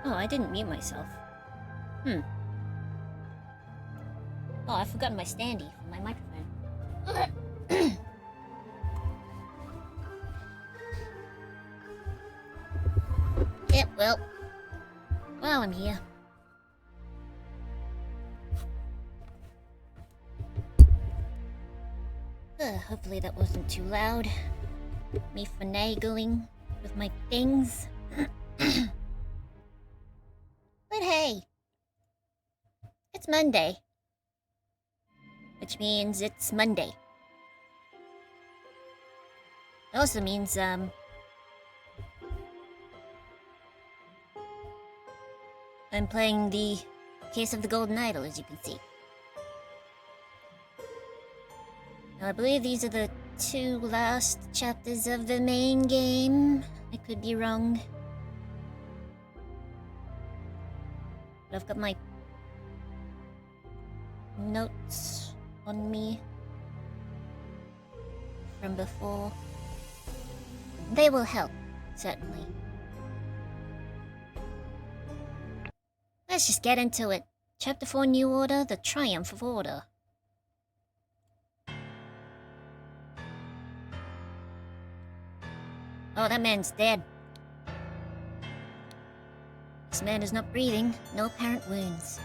Oh, I didn't mute myself. Oh, I've forgotten my standee for my microphone. Yeah, well, while I'm here. Hopefully that wasn't too loud. Me finagling with my things. But hey, it's Monday. Which means it's Monday. It also means, I'm playing the Case of the Golden Idol, as you can see. Now, I believe these are the 2 last chapters of the main game. I could be wrong. But I've got my notes on me from before. They will help, certainly. Let's just get into it. Chapter 4, New Order, The Triumph of Order. Oh, that man's dead. This man is not breathing, no apparent wounds.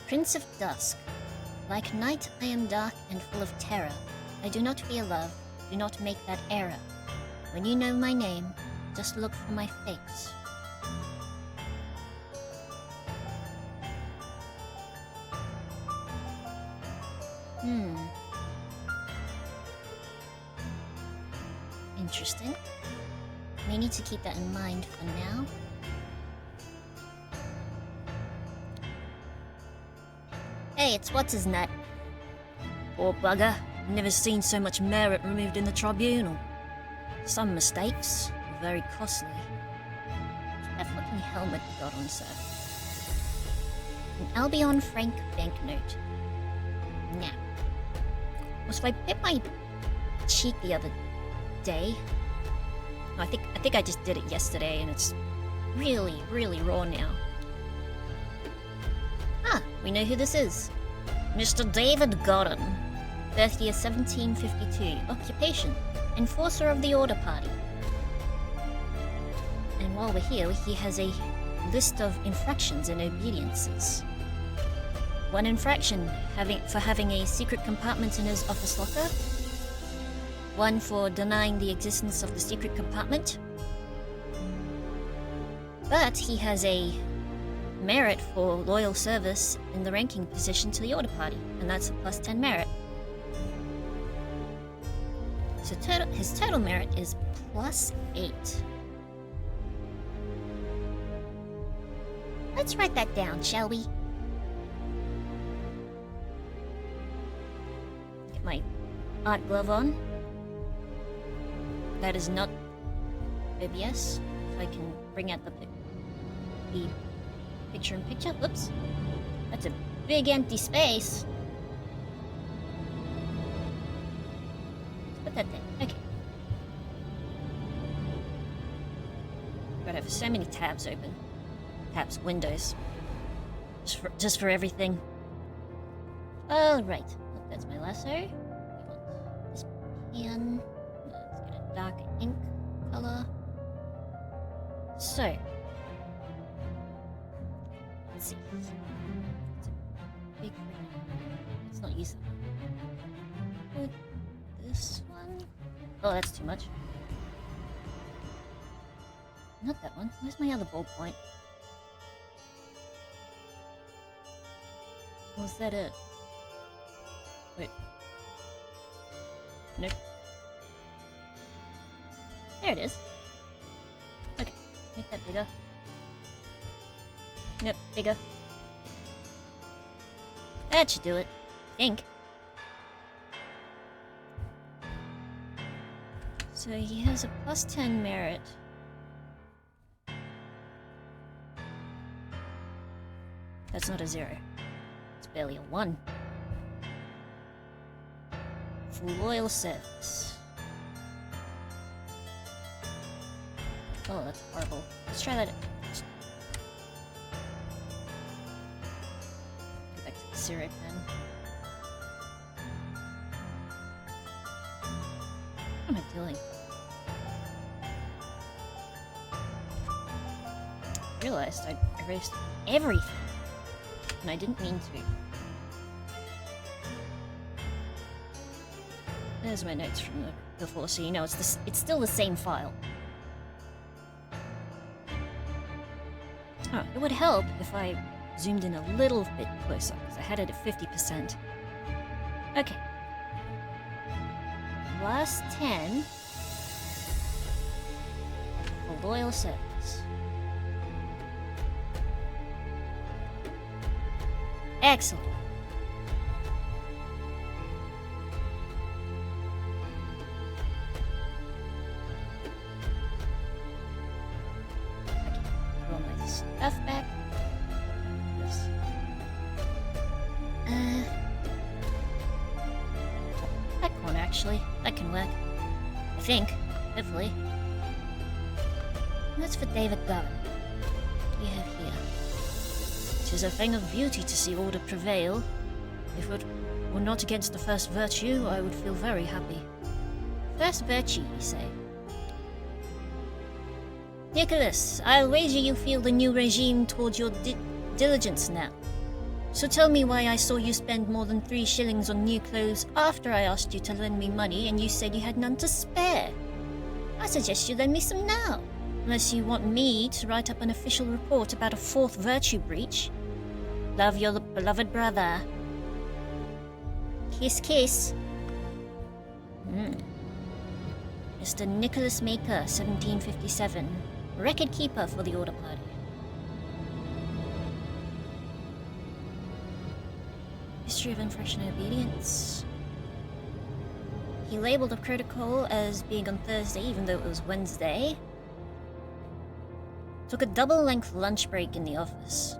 Prince of Dusk. Like night, I am dark and full of terror. I do not fear love, do not make that error. When you know my name, just look for my face. Interesting. May need to keep that in mind for now. Hey, it's what's-his-nut. Poor bugger. Never seen so much merit removed in the tribunal. Some mistakes were very costly. That fucking helmet you got on, sir. An Albion Frank banknote. Nah. Was if I bit my cheek the other day? No, I think I just did it yesterday, and it's really, really raw now. Ah, we know who this is. Mr. David Gordon. Birth year 1752. Occupation: Enforcer of the Order Party. And while we're here, he has a list of infractions and obediences. 1 infraction, for having a secret compartment in his office locker. 1 for denying the existence of the secret compartment. But he has a merit for loyal service in the ranking position to the Order Party, and that's a +10 merit. So his total merit is +8. Let's write that down, shall we? Get my art glove on. That is not OBS. If I can bring out the picture-in-picture. Whoops. That's a big empty space. Let's put that there. Okay. Gotta have so many tabs open. Tabs, windows. Just for everything. Alright. Oh, that's my lasso. We want this pen. Let's get a dark ink color. So. Let's see. It's a big. Let's not use that one. Put this one. Oh, that's too much. Not that one. Where's my other ballpoint? Was that it? Wait. Nope. There it is. Okay, make that bigger. Nope, bigger. That should do it. I think. So he has a +10 merit. That's not a 0. It's barely a 1. For loyal service. Oh, that's horrible. Let's try that. Go back to the syrup then. What am I doing? I realized I erased everything, and I didn't mean to. There's my notes from before, so you know it's still the same file. Oh, it would help if I zoomed in a little bit closer, because I had it at 50%. Okay. Last 10 for loyal service. Excellent. Okay, throw my stuff back. This. That corner actually. That can work. I think. Hopefully. And that's for David Garrett. What do we have here? 'Tis a thing of beauty to see order prevail. If it were not against the first virtue, I would feel very happy. First virtue, you say? Nicholas, I'll wager you feel the new regime towards your diligence now. So tell me why I saw you spend more than 3 shillings on new clothes after I asked you to lend me money and you said you had none to spare. I suggest you lend me some now, unless you want me to write up an official report about a 4th virtue breach. Love your beloved brother. Kiss, kiss. Mr. Nicholas Maker, 1757. Record keeper for the Order Party. History of infraction and obedience. He labeled a protocol as being on Thursday, even though it was Wednesday. Took a double-length lunch break in the office.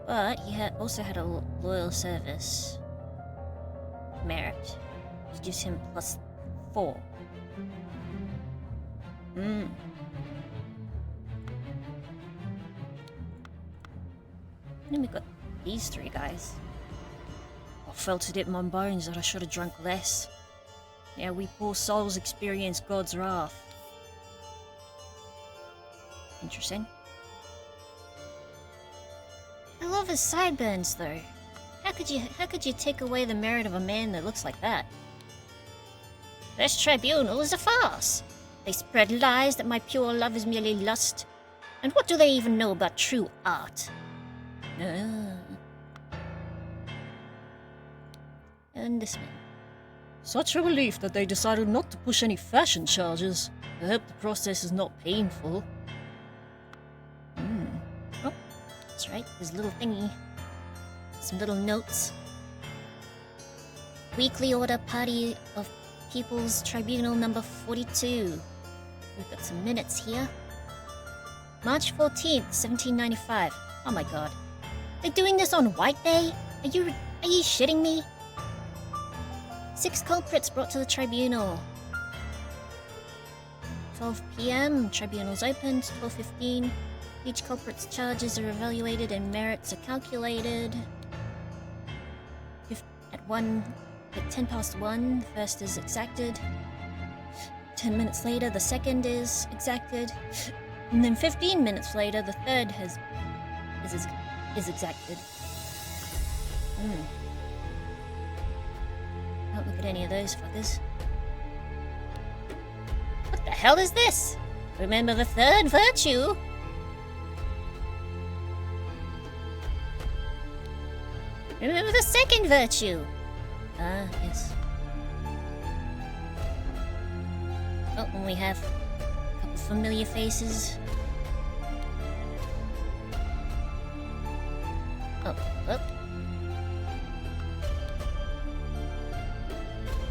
But he also had a loyal service merit, which gives him +4. And then we've got these 3 guys. I felt it in my bones that I should have drunk less. Now we poor souls experience God's wrath. Interesting. I love his sideburns, though. How could you take away the merit of a man that looks like that? This tribunal is a farce. They spread lies that my pure love is merely lust. And what do they even know about true art? And this man. Such a relief that they decided not to push any fashion charges. I hope the process is not painful. Oh, that's right, his little thingy. Some little notes. Weekly Order Party of People's Tribunal number 42. We've got some minutes here. March 14th, 1795. Oh my god. They're doing this on White Day? Are you shitting me? 6 culprits brought to the tribunal. 12 p.m. Tribunal's opened. 12:15. Each culprit's charges are evaluated and merits are calculated. At 10 past 1, the first is exacted. 10 minutes later, the second is exacted. And then 15 minutes later, the third is exacted. Don't look at any of those fuckers. What the hell is this? Remember the 3rd virtue? Remember the 2nd virtue? Ah, yes. Oh, and we have a couple familiar faces. Oh, well.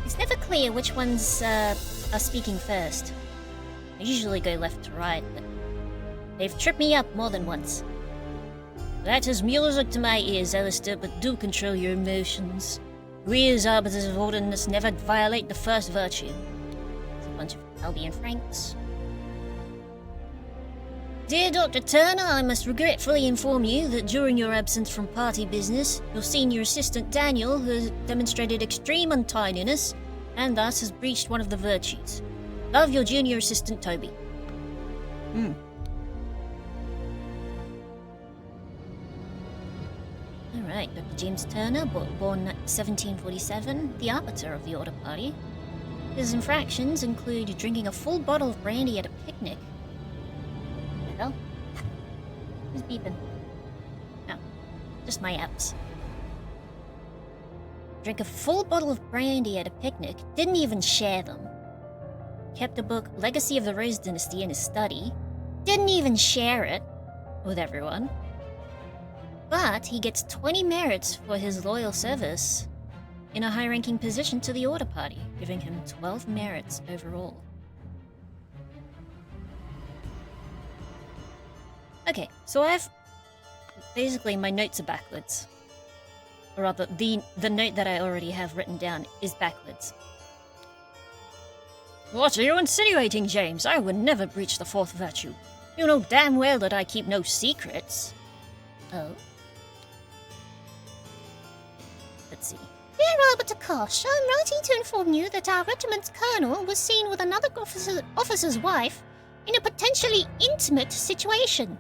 It's never clear which ones are speaking first. I usually go left to right, but they've tripped me up more than once. That is music to my ears, Alistair, but do control your emotions. We as arbiters of order must never violate the 1st virtue. It's a bunch of Albion Franks. Dear Dr. Turner, I must regretfully inform you that during your absence from party business, your senior assistant Daniel has demonstrated extreme untidiness and thus has breached one of the virtues. Love, your junior assistant Toby. Alright, Dr. James Turner, born 1747, the arbiter of the Order Party. His infractions include drinking a full bottle of brandy at a picnic. What the hell? Who's beeping? No, just my apps. Drank a full bottle of brandy at a picnic, didn't even share them. Kept a book, Legacy of the Rose Dynasty, in his study, didn't even share it with everyone. But he gets 20 merits for his loyal service in a high-ranking position to the Order Party, giving him 12 merits overall. Okay, so basically my notes are backwards. Or rather, the note that I already have written down is backwards. What are you insinuating, James? I would never breach the fourth virtue. You know damn well that I keep no secrets. Oh? Let's see. Dear Arbiter Kosh, I'm writing to inform you that our regiment's colonel was seen with another officer's wife in a potentially intimate situation.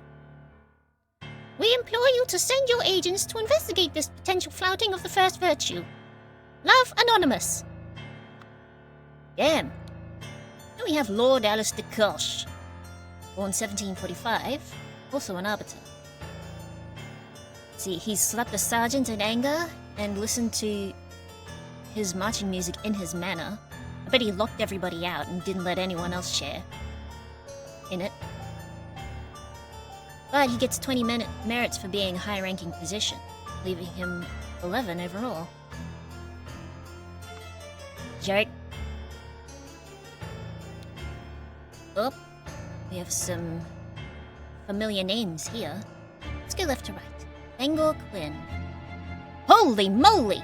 We implore you to send your agents to investigate this potential flouting of the first virtue. Love, Anonymous. Damn. Then we have Lord Alistair Kosh, born 1745, also an arbiter. See, he slapped a sergeant in anger and listened to his marching music in his manor. I bet he locked everybody out and didn't let anyone else share in it. But he gets 20 merits for being a high-ranking position, leaving him 11 overall. Jerk. Oh, we have some familiar names here. Let's go left to right. Angor Quinn. Holy moly!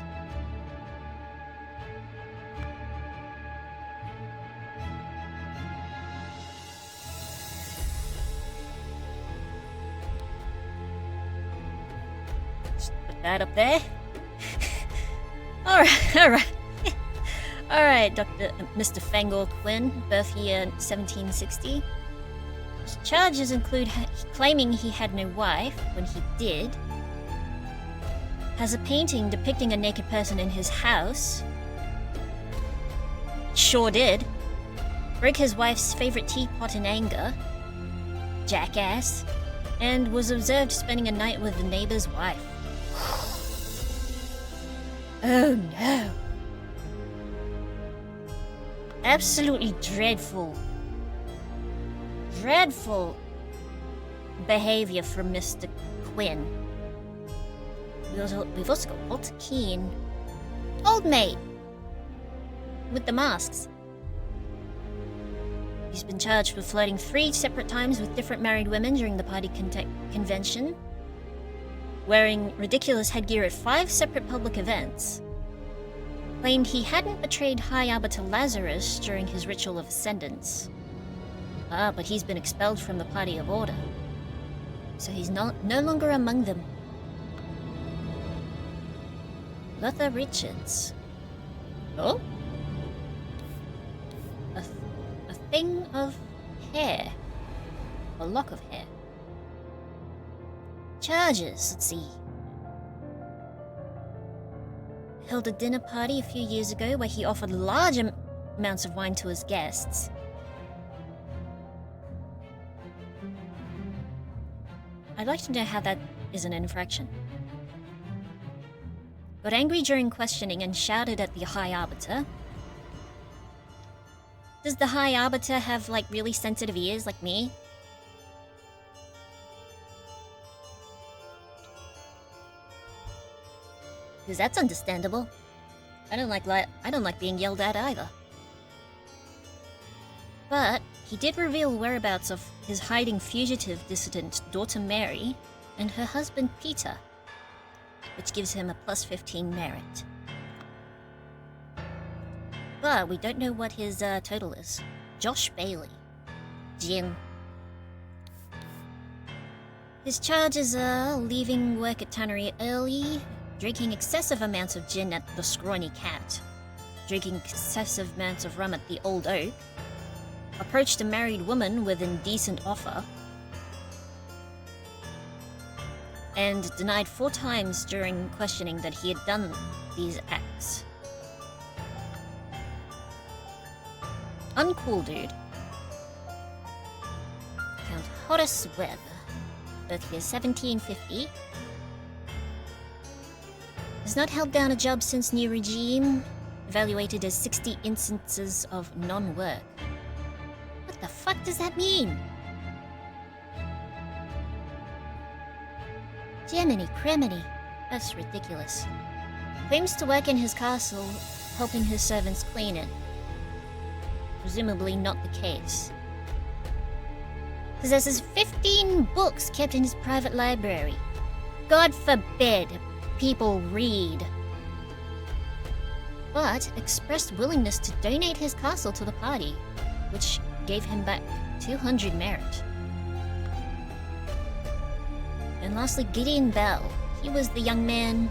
Just put that up there. Alright. Alright, Mr. Fangor Quinn, birth year 1760. His charges include claiming he had no wife when he did, has a painting depicting a naked person in his house, sure did, broke his wife's favorite teapot in anger, jackass, and was observed spending a night with the neighbor's wife. Oh no. Absolutely dreadful. Dreadful behavior from Mr. Quinn. We've also got Walter Keane. Old mate! With the masks. He's been charged with flirting 3 separate times with different married women during the party convention, wearing ridiculous headgear at 5 separate public events, claimed he hadn't betrayed High Arbiter Lazarus during his ritual of ascendance. But he's been expelled from the Party of Order, so he's no longer among them. Luther Richards. Oh? A thing of hair. A lock of hair. Charges, let's see. Held a dinner party a few years ago where he offered large amounts of wine to his guests. I'd like to know how that is an infraction. Got angry during questioning and shouted at the High Arbiter. Does the High Arbiter have, like, really sensitive ears like me? Because that's understandable. I don't like being yelled at either. But he did reveal whereabouts of his hiding fugitive dissident daughter Mary and her husband Peter, which gives him a plus 15 merit. But we don't know what his total is. Josh Bailey. Jim. His charges are leaving work at tannery early, drinking excessive amounts of gin at the Scrawny Cat, drinking excessive amounts of rum at the Old Oak, approached a married woman with an indecent offer, and denied 4 times during questioning that he had done these acts. Uncool dude. Count Horace Webb, birth year 1750. Has not held down a job since new regime. Evaluated as 60 instances of non-work. What the fuck does that mean? Jiminy criminy. That's ridiculous. Claims to work in his castle, helping his servants clean it. Presumably not the case. Possesses 15 books kept in his private library. God forbid people read. But expressed willingness to donate his castle to the party, which gave him back 200 merit. And lastly, Gideon Bell. He was the young man,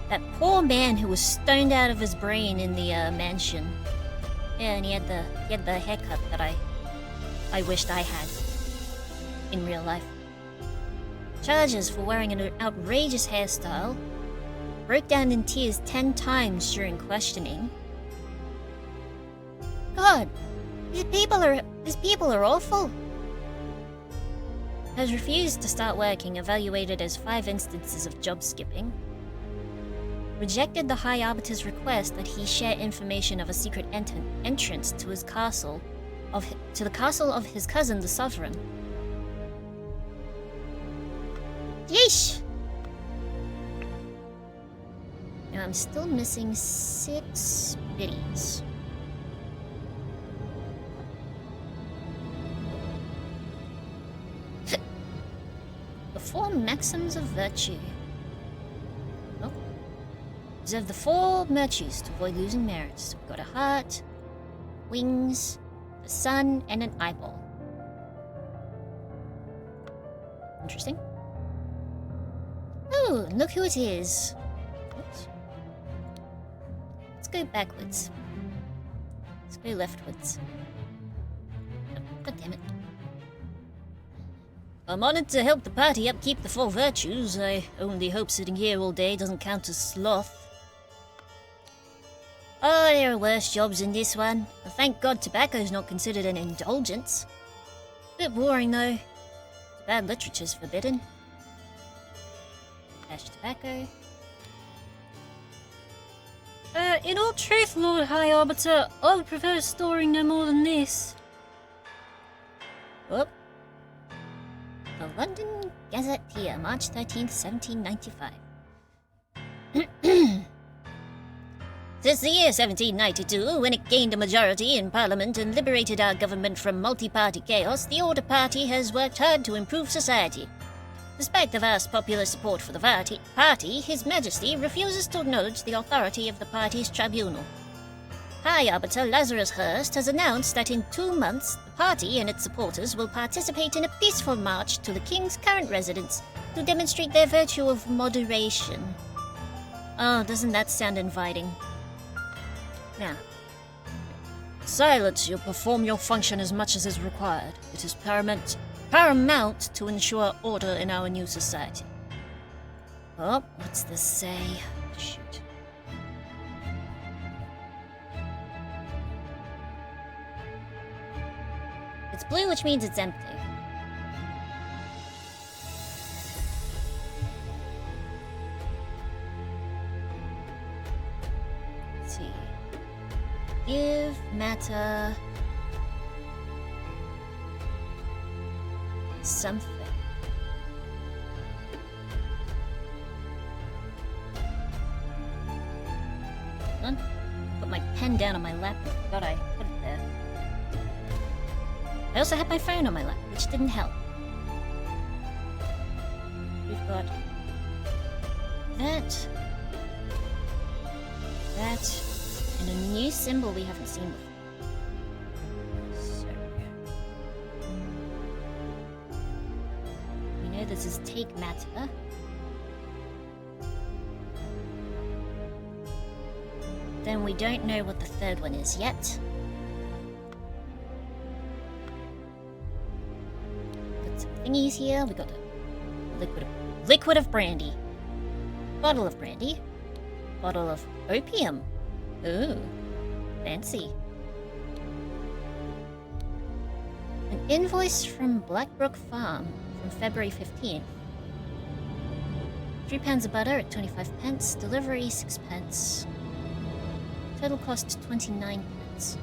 that poor man who was stoned out of his brain in the mansion. Yeah, and he had the haircut that I wished I had in real life. Charges for wearing an outrageous hairstyle. Broke down in tears 10 times during questioning. God, these people are awful. Has refused to start working, evaluated as 5 instances of job skipping. Rejected the High Arbiter's request that he share information of a secret entrance to his castle, to the castle of his cousin, the Sovereign. Yeesh! Now I'm still missing 6 biddies. The 4 maxims of virtue. Oh. Observe the 4 virtues to avoid losing merits. We've got a heart, wings, the sun, and an eyeball. Interesting. Oh, look who it is. Oops. Let's go backwards. Let's go leftwards. Oh, God damn it. I'm honored to help the party upkeep the 4 virtues. I only hope sitting here all day doesn't count as sloth. Oh, there are worse jobs than this one. But thank God tobacco's not considered an indulgence. Bit boring though. Bad literature's forbidden. Dash tobacco. In all truth, Lord High Arbiter, I would prefer storing no more than this. Whoop. The London Gazetteer, March 13th, 1795. Since the year 1792, when it gained a majority in Parliament and liberated our government from multi-party chaos, the Order Party has worked hard to improve society. Despite the vast popular support for the party, His Majesty refuses to acknowledge the authority of the party's tribunal. High Arbiter Lazarus Hurst has announced that in 2 months, the party and its supporters will participate in a peaceful march to the King's current residence to demonstrate their virtue of moderation. Oh, doesn't that sound inviting? Now. Silence, you perform your function as much as is required. It is paramount to ensure order in our new society. Oh, what's this say? Shoot. It's blue, which means it's empty. Let's see. Give matter something. Hold on. Put my pen down on my lap. I forgot I put it there. I also had my phone on my lap, which didn't help. We've got that, and a new symbol we haven't seen before. So we is take matter. Then we don't know what the third one is yet. Got some thingies here. We got a liquid of brandy. Bottle of brandy. Bottle of opium. Ooh, fancy. An invoice from Blackbrook Farm from February 15th. 3 pounds of butter at 25 pence. Delivery 6 pence. Total cost 29 pence.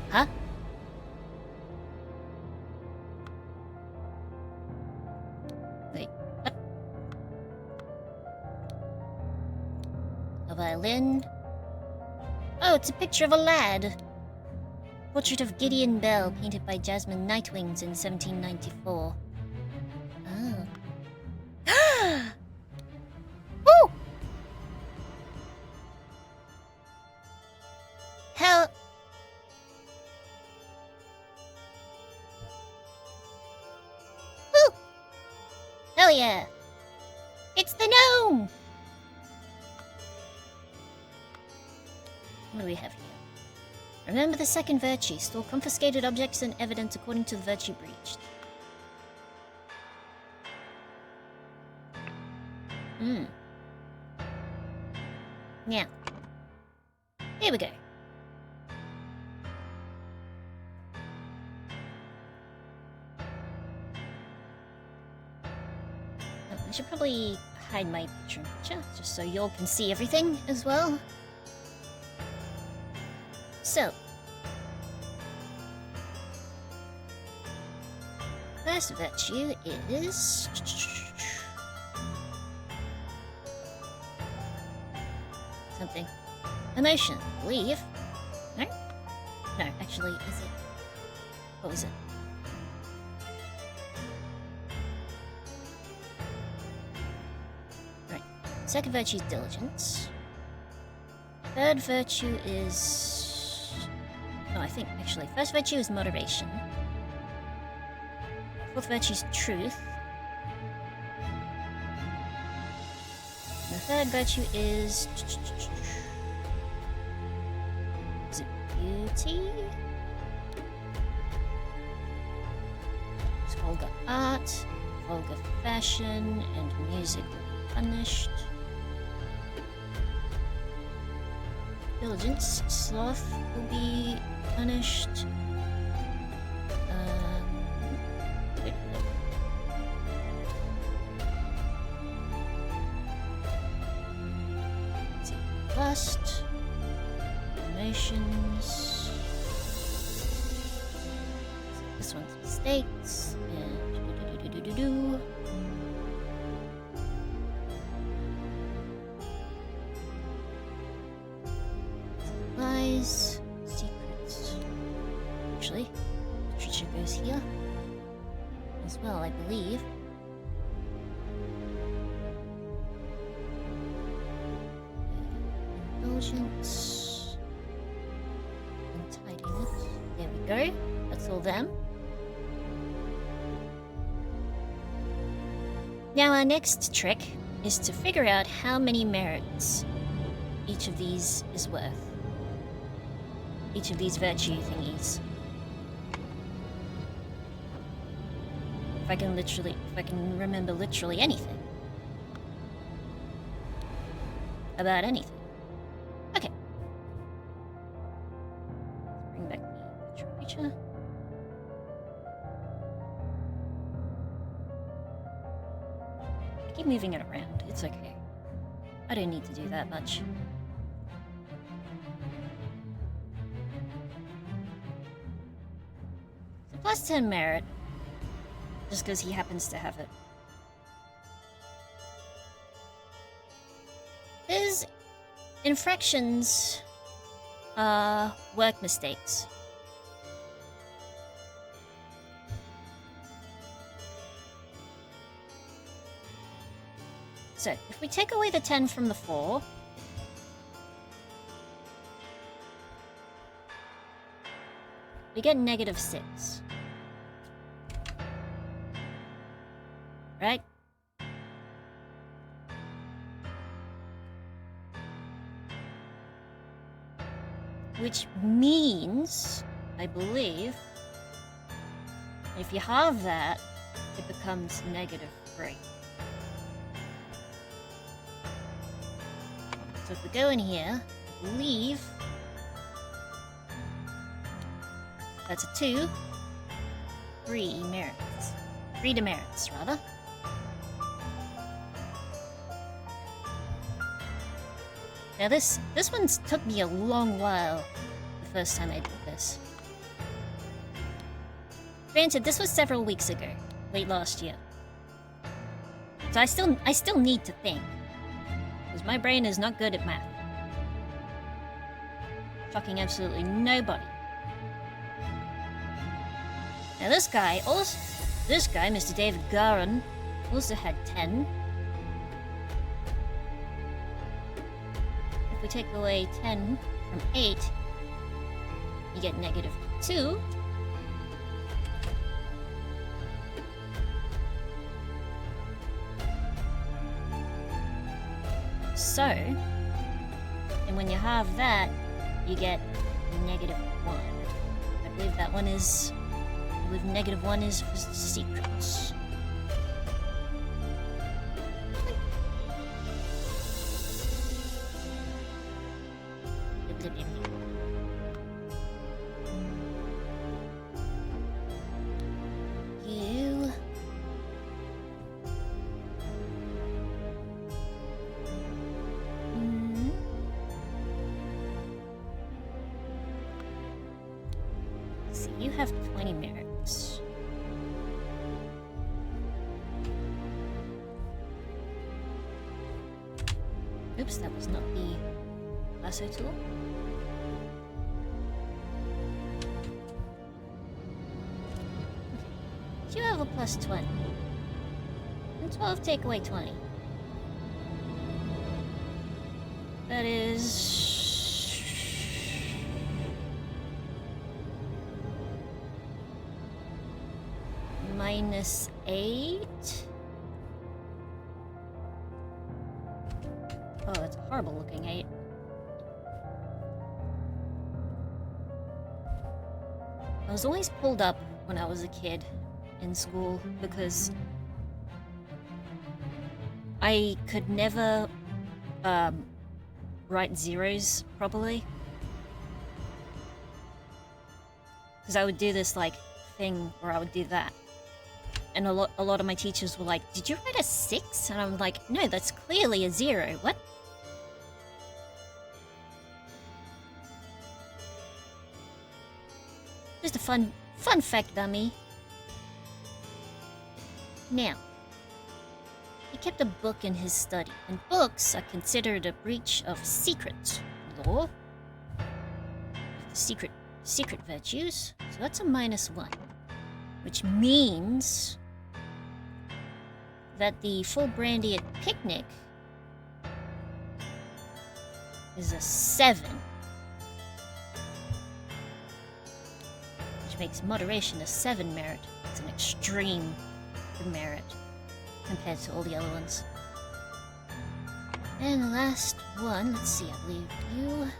Huh? Wait, what? A violin? Oh, it's a picture of a lad. Portrait of Gideon Bell, painted by Jasmine Nightwings in 1794. Oh. Woo! Hell. Woo! Hell yeah! It's the gnome! What do we have here? Remember the second virtue. Store confiscated objects and evidence according to the virtue breached. Now, here we go. Oh, I should probably hide my picture, just so y'all can see everything as well. So, first virtue is something. Emotion, I believe. No? No, actually, is it? What was it? Right. Second virtue is diligence. Third virtue is... No, I think, actually, first virtue is motivation. Fourth virtue is truth. And the third virtue is... Is it beauty? It's vulgar art, vulgar fashion, and music will be punished. Diligence, sloth will be punished. Wait. Let's see. Lust, emotions. This one's mistakes, and lies, secrets. Actually, literature goes here as well, I believe. Indulgence. Untidiness. There we go. That's all them. Now our next trick is to figure out how many merits each of these is worth. Each of these virtue thingies. If I can remember literally anything. About anything. Okay. Let's bring back the picture. I keep moving it around. It's okay. I don't need to do that much. So plus 10 merit. Just because he happens to have it. His infractions are work mistakes. So, if we take away the 10 from the 4, you get -6. Right? Which means, I believe, if you halve that, it becomes -3. So if we go in here, I believe that's a 2. 3 merits. 3 demerits, rather. Now this one's took me a long while the first time I did this. Granted, this was several weeks ago, late last year. So I still need to think. Because my brain is not good at math. Shocking absolutely nobody. Now this guy, Mr. David Garan, also had 10. If we take away 10 from 8, you get -2. So, and when you halve that, you get -1. I believe that one is... I believe -1 is for secrets. You... So you have 20 merits. Oops, that was not the lasso tool. Okay. You have a +20. And 12 take away 20. That is... -8? Oh, that's a horrible looking 8. I was always pulled up when I was a kid in school because I could never write zeros properly. Because I would do this like thing where I would do that. And a lot of my teachers were like, "Did you write a 6?" And I'm like, "No, that's clearly a 0. What?" Just a fun fact, dummy. Now, he kept a book in his study, and books are considered a breach of secret law. Secret virtues. So that's a -1, which means that the full brandy at picnic is a 7, which makes moderation a 7 merit. It's an extreme demerit compared to all the other ones. And the last one, let's see, I believe you...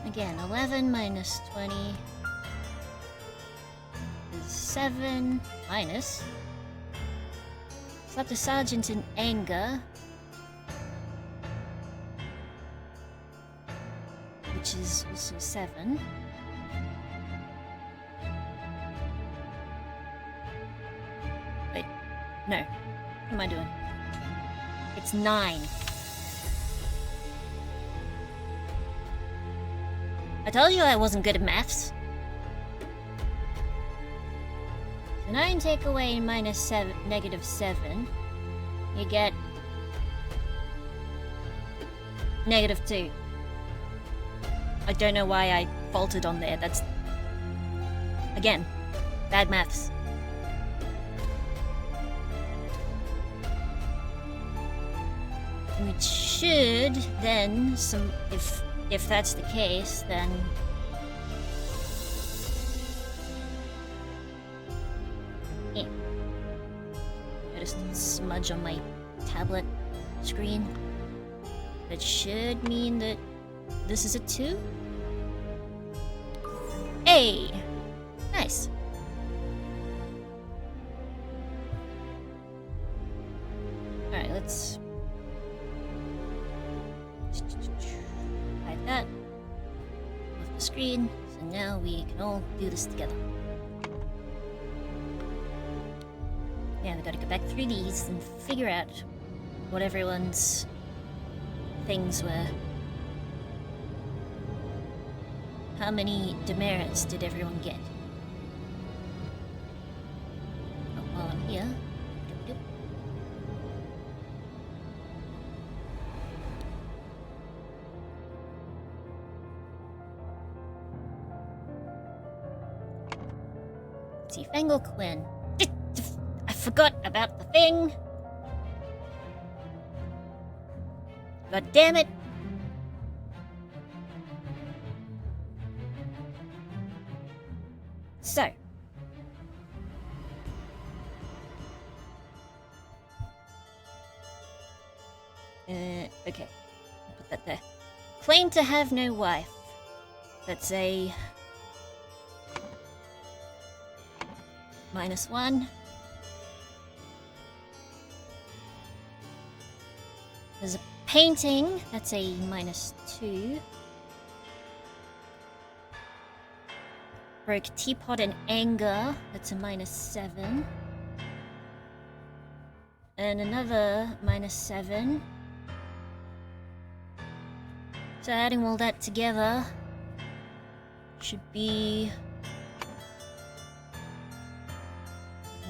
Again, 11 minus 20 is 7 minus. Slapped a sergeant in anger, which is also 7. Wait, no. What am I doing? It's 9. I told you I wasn't good at maths. So 9 take away -7, you get -2. I don't know why I faltered on there. That's, again, bad maths. Which should then, if if that's the case, then... Eh. Just a smudge on my tablet screen. That should mean that this is a 2? Hey! Nice. Alright, let's... hide that off the screen. So now we can all do this together. Yeah, we gotta go back through these and figure out what everyone's things were. How many demerits did everyone get? Oh, while I'm here. Doop, doop. Let's see, Fangle Quinn. I forgot about the thing. God damn it. So. Okay. Put that there. Claim to have no wife. That's a... -1. There's a painting. That's a -2. Broke teapot in anger. That's a -7. And another -7. So adding all that together should be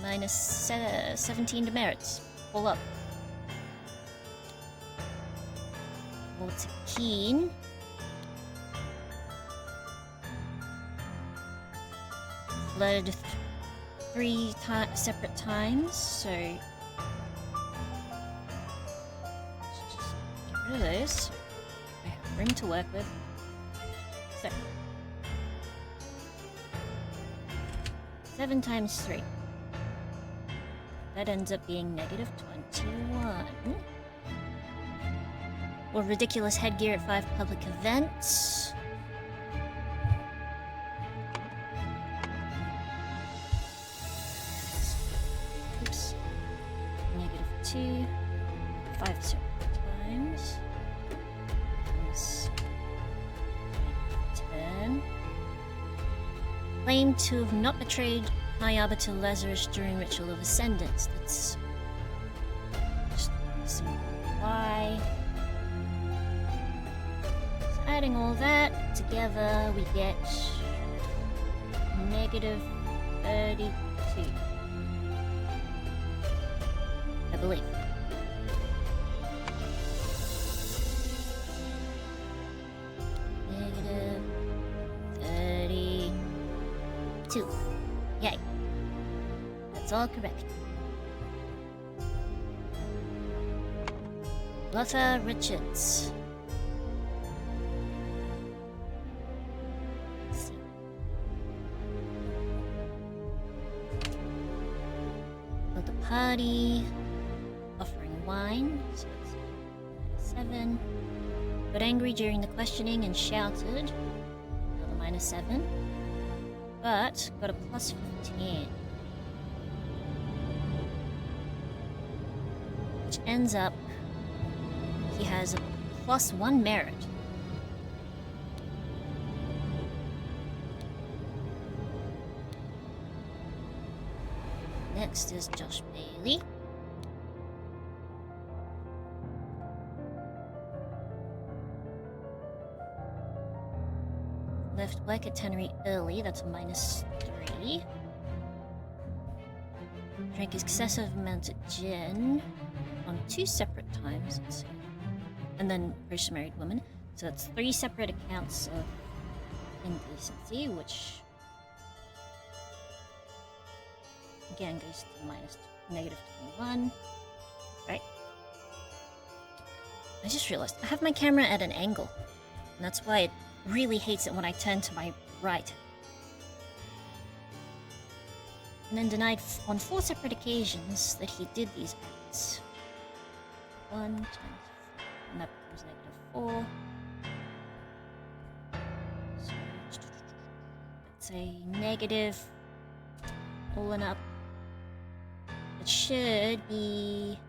-17 demerits. All up. Walter Keen. Flooded 3 separate times, so let's just get rid of those. I have room to work with. So 7 times 3. That ends up being -21. Or ridiculous headgear at 5 public events. Oops. -2. 5 separate times. Times 10. Claim to have not betrayed High Arbiter Lazarus during Ritual of Ascendance. That's just why. So adding all that together, we get -32. I believe. -32. Yay. That's all correct. Lotta Richards. Let's see. Built a party. Offering wine. So that's -7. Got angry during the questioning and shouted. Another -7. But got a +15. Which ends up he has a +1 merit. Next is Josh Bailey. Left work at Tannery early, that's a -3. Drank excessive amounts of gin on 2 separate times, let's see. And then post-married woman. So that's 3 separate accounts of indecency, which again goes to -21. Right. I just realized I have my camera at an angle. And that's why it really hates it when I turn to my right. And then denied on 4 separate occasions that he did these acts. 1 times 4, and that becomes -4. So, let's say negative, pulling up. It should be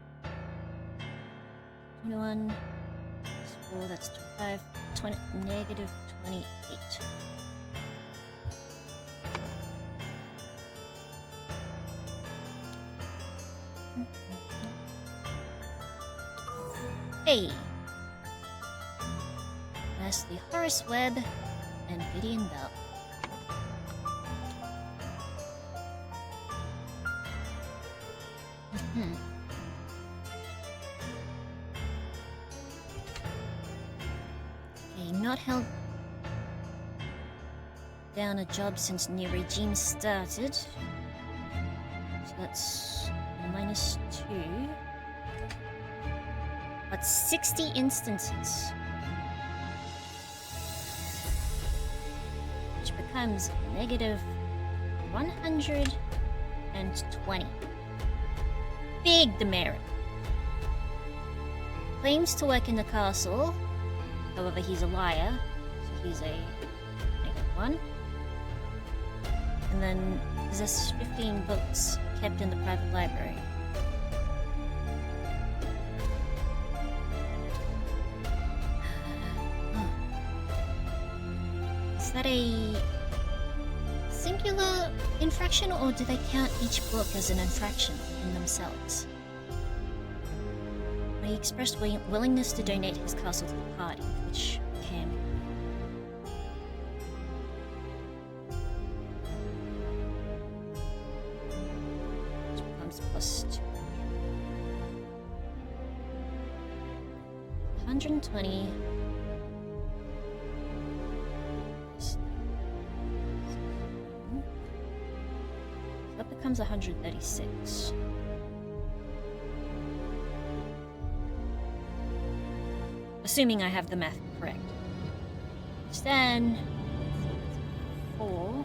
21 plus 4, that's 25, negative 28. Hey! Lastly, Horace Webb and Gideon Bell. Okay, not held down a job since new regime started. So that's -2. But 60 instances. Which becomes -120. Big demerit. Claims to work in the castle. However, he's a liar. So he's a -1. And then possesses 15 books kept in the private library. Is that a singular infraction, or do they count each book as an infraction in themselves? He expressed willingness to donate his castle to the party, which can. Which becomes +2. 120. That becomes 136. Assuming I have the math correct. Which then 4.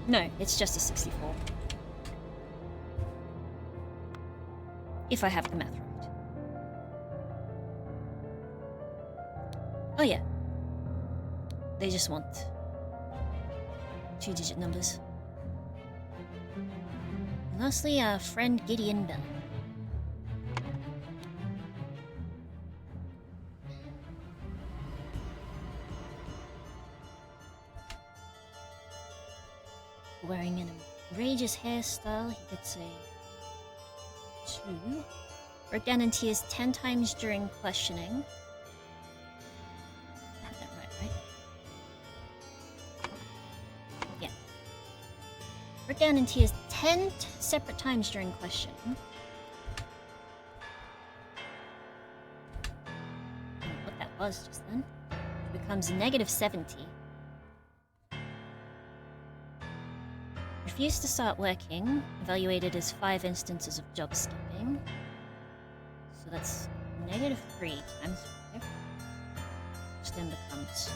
No, it's just a 64. If I have the math right. Oh yeah. They just want 2-digit numbers. And lastly, our friend Gideon Bell. Wearing an outrageous hairstyle, he gets a 2. Broke down in tears 10 times during questioning. I have that right? Yeah. Broke down in tears 10 separate times during questioning. What that was just then. It becomes -70. Refused to start working, evaluated as 5 instances of job skipping. So that's -3 times 5, which then becomes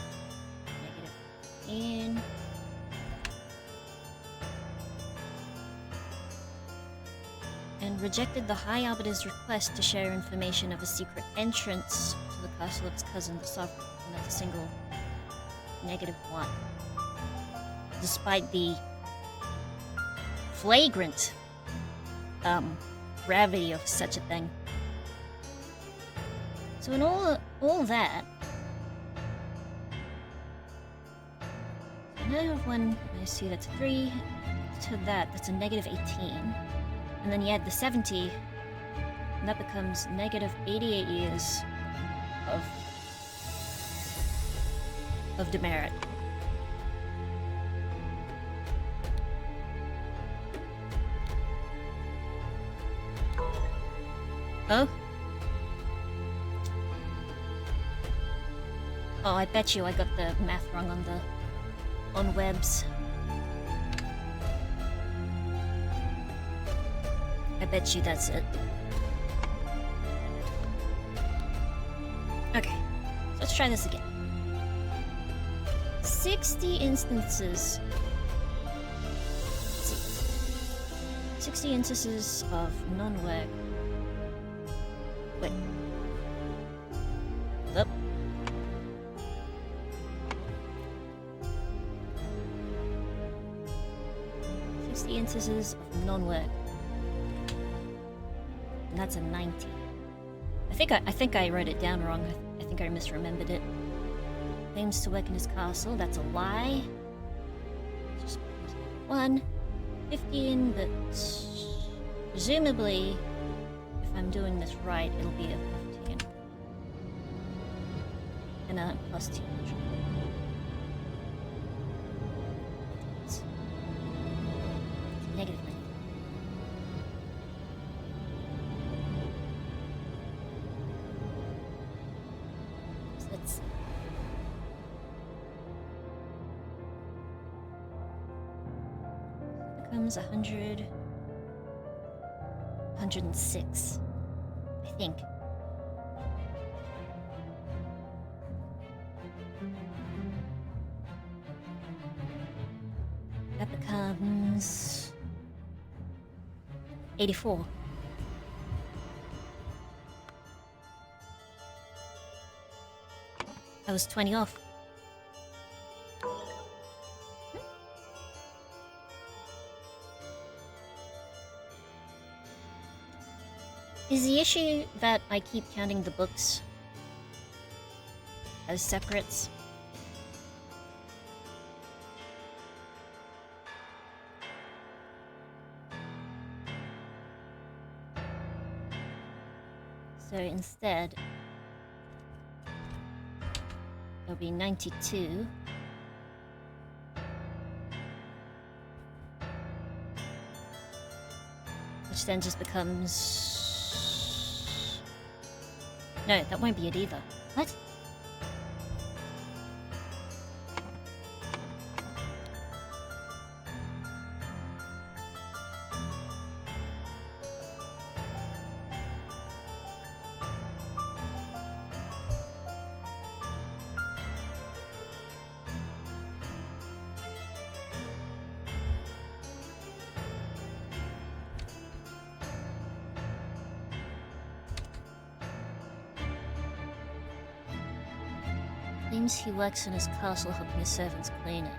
-15. And rejected the High Arbiter's request to share information of a secret entrance to the castle of his cousin, the Sovereign, and that's a single -1. Despite the flagrant gravity of such a thing. So in all that, now when I see that's 3 to that's a -18, and then you add the 70, and that becomes -88 years of demerit. Oh? Oh, I bet you I got the math wrong on Webb's. I bet you that's it. Okay, so let's try this again. 60 instances. Let's see. 60 instances of non-work. Wait. Hold up. Instances of non-work. And that's a 90. I think I wrote it down wrong. I think I misremembered it. Claims to work in his castle, that's a lie. Just 1. 15, but presumably, if I'm doing this right, it'll be a 15. And a plus 2. Negative 90. So let's see. Becomes 100. 106. I think. That becomes 84. I was 20 off. Is the issue that I keep counting the books as separates? So instead, it'll be 92. Which then just becomes... No, that won't be it either. What? Claims he works in his castle helping his servants clean it.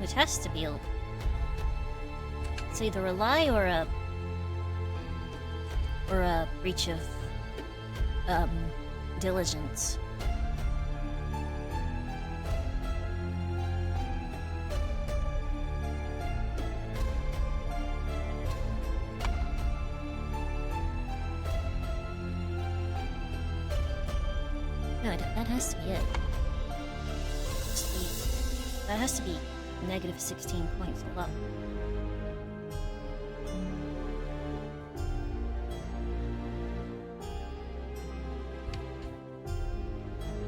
Which has to be it's either a lie or a breach of diligence. No, that has to be it. That has to be negative 16 points or up.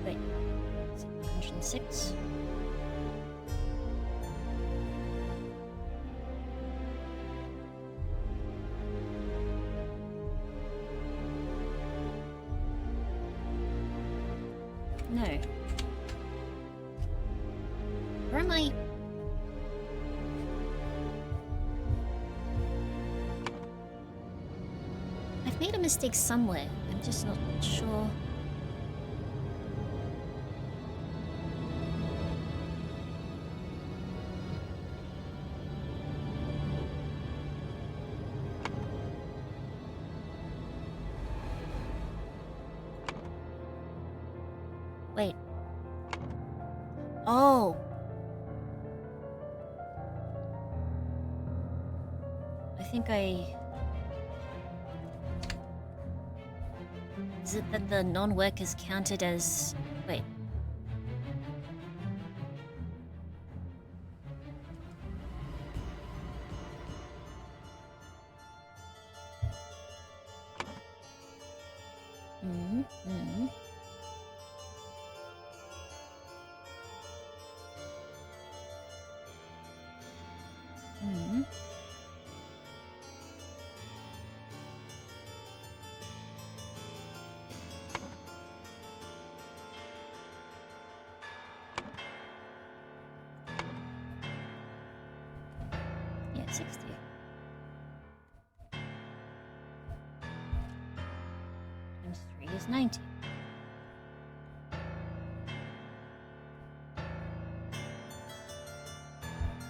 Wait, 106? No. Where am I? I've made a mistake somewhere. I'm just not sure. Wait. Oh. I think Is it that the non-work is counted as... Wait. Mm-hmm. Mm-hmm. Yeah, 60. Times 3 is 90.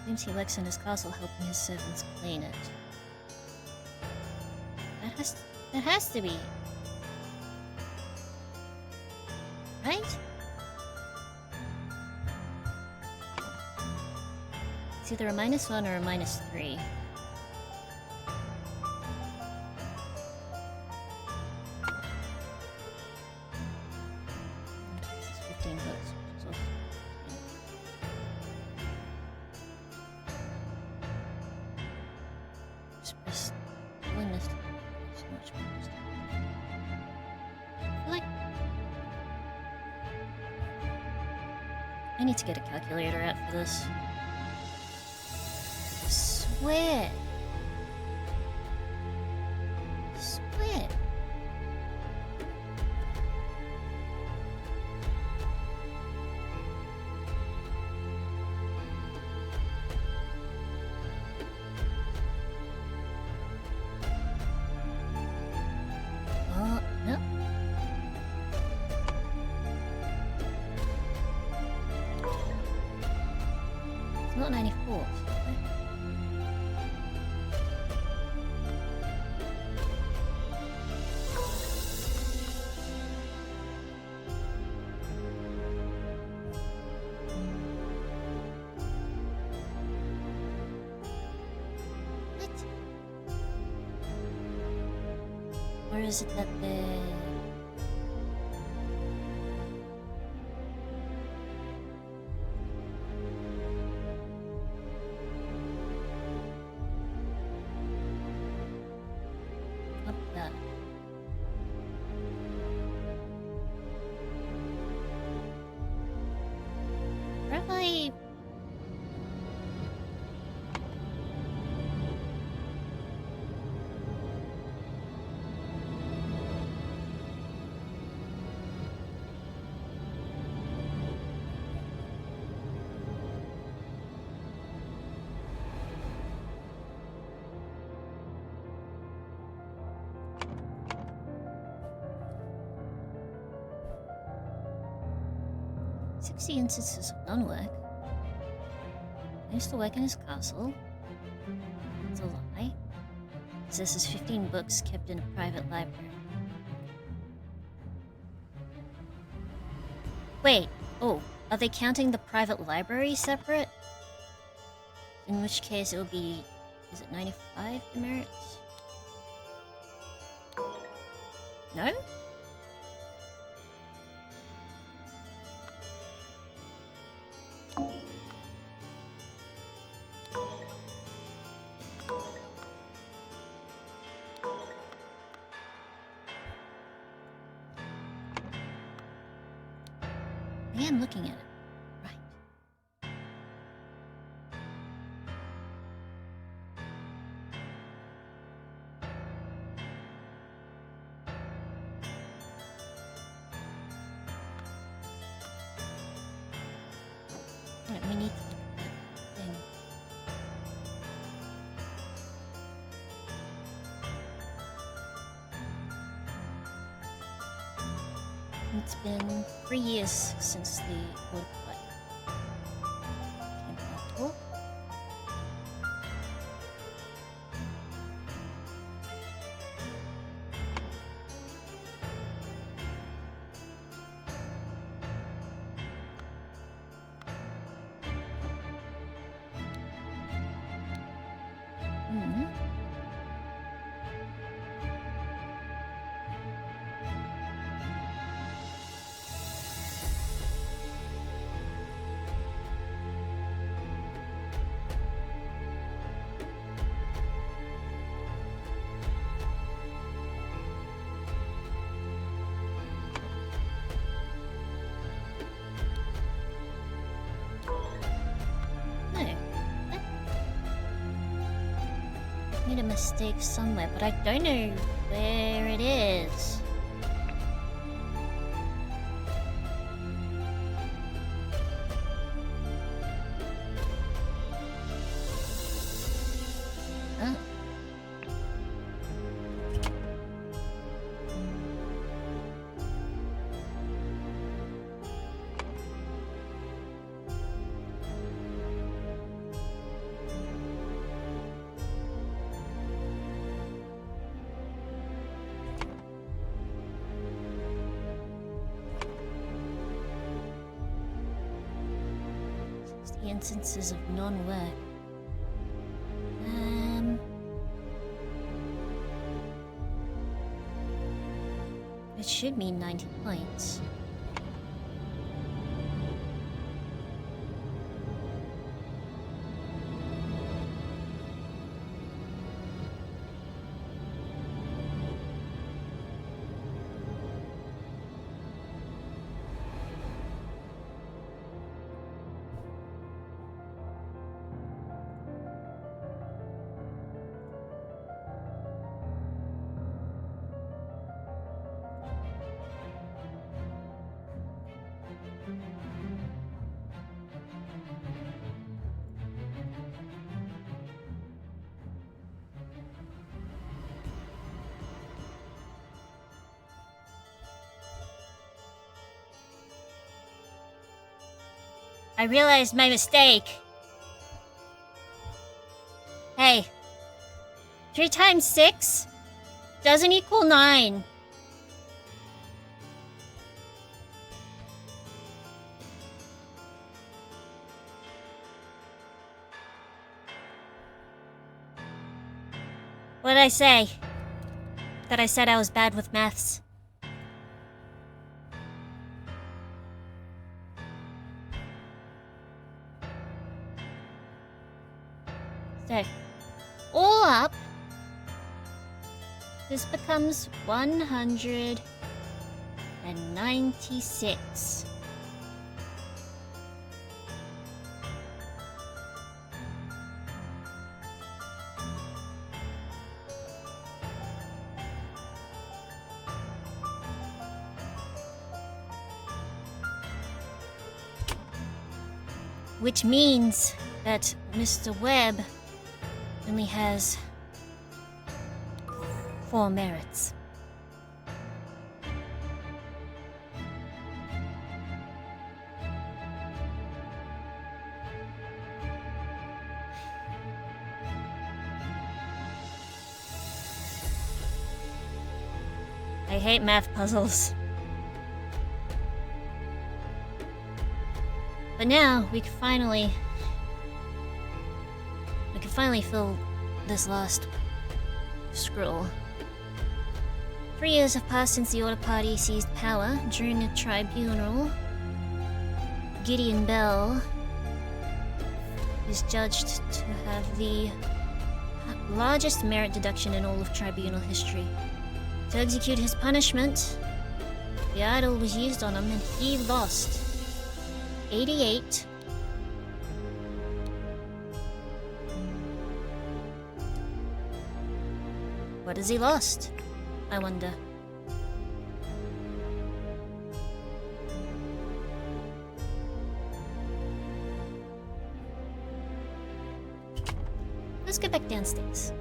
Seems he works in his castle helping his servants clean it. That has to be... Right? It's either a -1 or a -3. This is 15 books, which is also... Express willingness to so much more stuff. I feel like I need to get a calculator out for this. Swear. Swear. Oh, no. It's not 94. What? Or is it that the... Not that. Where have I... "60 instances of non-work. I used to work in his castle. It's a lie. Possesses 15 books kept in a private library." Wait, oh, are they counting the private library separate? In which case it would be... is it 95 demerits? No? I am looking at it. Right. Right, we need to look at that thing. It's been 3 years since the water flood came out. Oh. Hmm. made a mistake somewhere, but I don't know where it is. Oh. The instances of non-work. It should mean 90 points. I realized my mistake. Hey, 3 times 6 doesn't equal 9. What did I say? That I said I was bad with maths. So, all up, this becomes 196. Which means that Mr. Webb only has 4 merits. I hate math puzzles. But now we can finally fill this last scroll. 3 years have passed since the Order Party seized power. During the tribunal, Gideon Bell is judged to have the largest merit deduction in all of tribunal history. To execute his punishment, the idol was used on him and he lost 88. What has he lost? I wonder. Let's get back downstairs.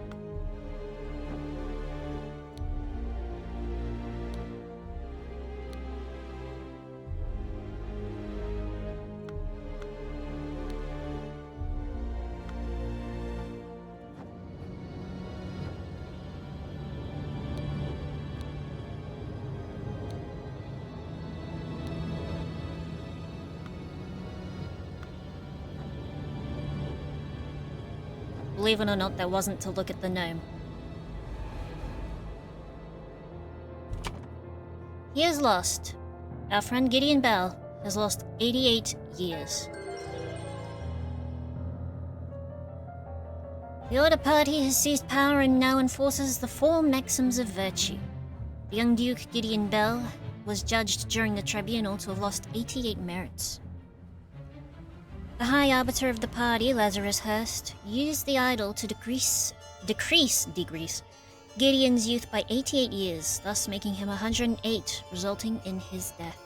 Believe it or not, that wasn't to look at the gnome. He has lost. Our friend Gideon Bell has lost 88 years. The Order Party has seized power and now enforces the 4 maxims of virtue. The young Duke Gideon Bell was judged during the tribunal to have lost 88 merits. The High Arbiter of the party, Lazarus Hurst, used the idol to decrease decrease Gideon's youth by 88 years, thus making him 108, resulting in his death.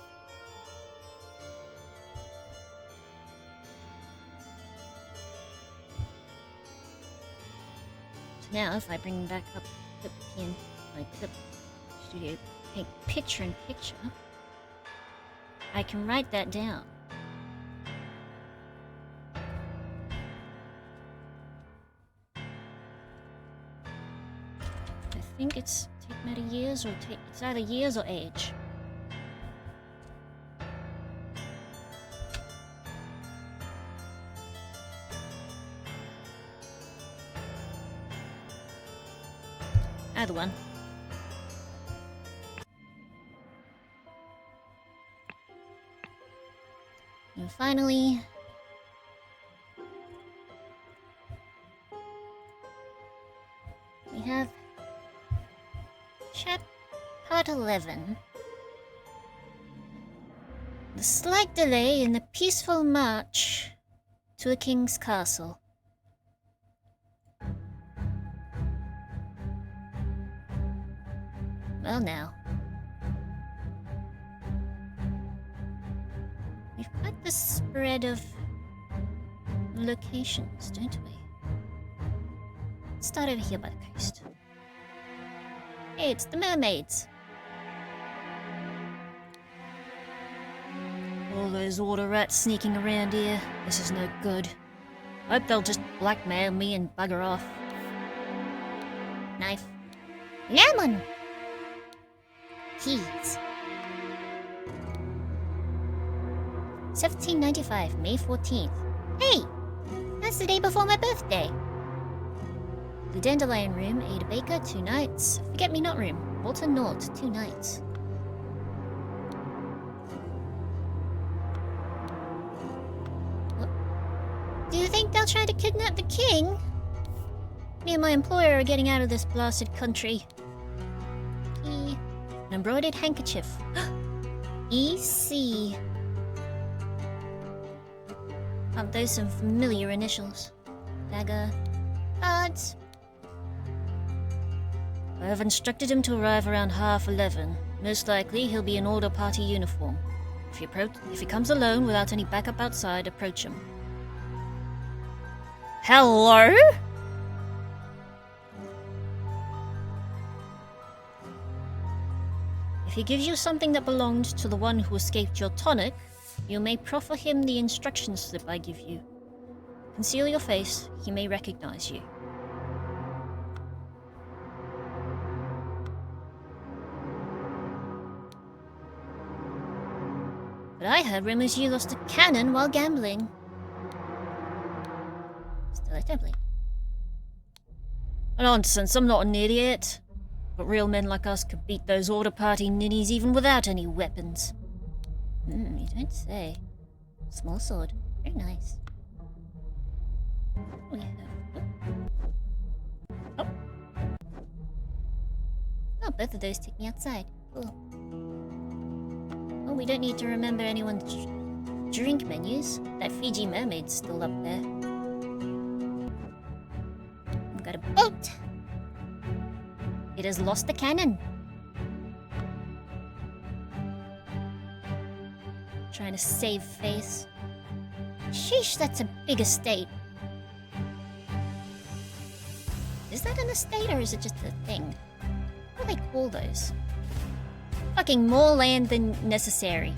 So now, if I bring back up the pin, like the studio paint picture-in-picture, I can write that down. I think it's take matter years or it's either years or age. Either one. And finally, we have Part 11. The slight delay in the peaceful march to a king's castle. Well now. We've got the spread of locations, don't we? Let's start over here by the coast. Hey, it's the mermaids. All those water rats sneaking around here. This is no good. Hope they'll just blackmail me and bugger off. Knife. Lemon! Keys. 1795, May 14th. Hey! That's the day before my birthday. The Dandelion Room, Ada Baker, 2 nights. Forget-me-not Room, Walter Nort, 2 nights. What? Do you think they'll try to kidnap the king? Me and my employer are getting out of this blasted country. Key. An embroidered handkerchief. EC. Aren't those some familiar initials? Dagger. Cards. I have instructed him to arrive around 11:30. Most likely, he'll be in Order Party uniform. If he comes alone without any backup outside, approach him. Hello? If he gives you something that belonged to the one who escaped your tonic, you may proffer him the instruction slip I give you. Conceal your face, he may recognize you. But I heard rumors you lost a cannon while gambling. Still attempting. Nonsense, I'm not an idiot. But real men like us could beat those Order Party ninnies even without any weapons. You don't say. Small sword. Very nice. Oh, yeah. Oh. Oh, both of those take me outside. Cool. Oh, we don't need to remember anyone's drink menus. That Fiji mermaid's still up there. We've got a boat! It has lost the cannon. Trying to save face. Sheesh, that's a big estate. Is that an estate or is it just a thing? What do they call those? Fucking more land than necessary.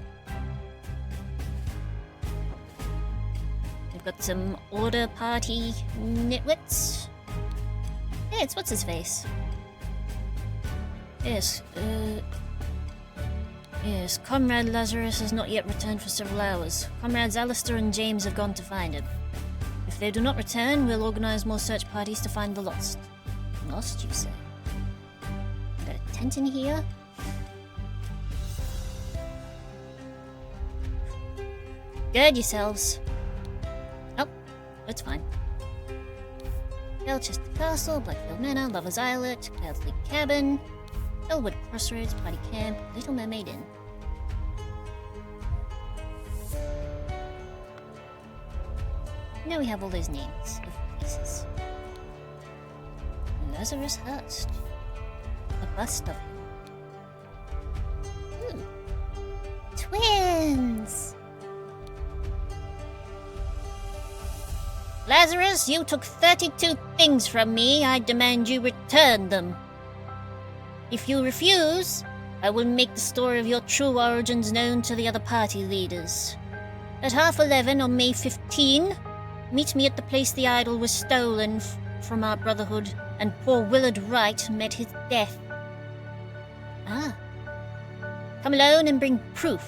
We've got some Order Party nitwits. Hey, it's what's his face? Yes, yes, Comrade Lazarus has not yet returned for several hours. Comrades Alistair and James have gone to find him. If they do not return, we'll organize more search parties to find the lost. Lost, you say? Got a tent in here? Gird yourselves. Oh, it's fine. Belchester Castle, Blackfield Manor, Lover's Islet, Cloudsley Cabin, Elwood Crossroads, Party Camp, Little Mermaid Inn. Now we have all those names of places. Lazarus Hurst. A bust of him. Twins! Lazarus, you took 32 things from me. I demand you return them. If you refuse, I will make the story of your true origins known to the other party leaders. At 11:30 on May 15, meet me at the place the idol was stolen from our brotherhood and poor Willard Wright met his death. Ah. Come alone and bring proof.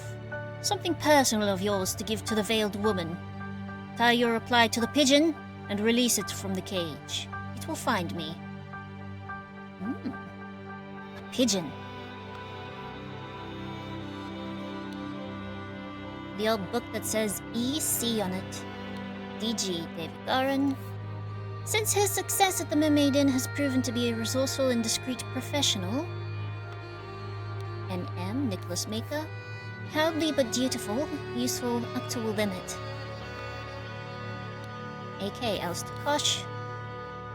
Something personal of yours to give to the veiled woman. Tie your reply to the pigeon and release it from the cage. It will find me. A pigeon. The old book that says EC on it. DG David Garin. Since his success at the Mermaid Inn has proven to be a resourceful and discreet professional. NM Nicholas Maker. Proudly but dutiful, useful up to a limit. AK Alistair Kosh.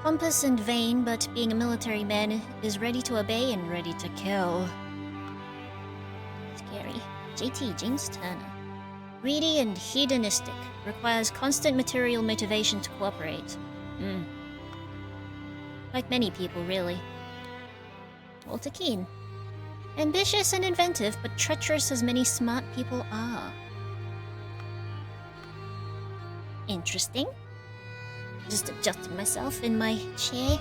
Pompous and vain, but being a military man, is ready to obey and ready to kill. Scary. JT James Turner. Greedy and hedonistic. Requires constant material motivation to cooperate. Like many people, really. Walter Keane. Ambitious and inventive, but treacherous as many smart people are. Interesting. Just adjusting myself in my chair.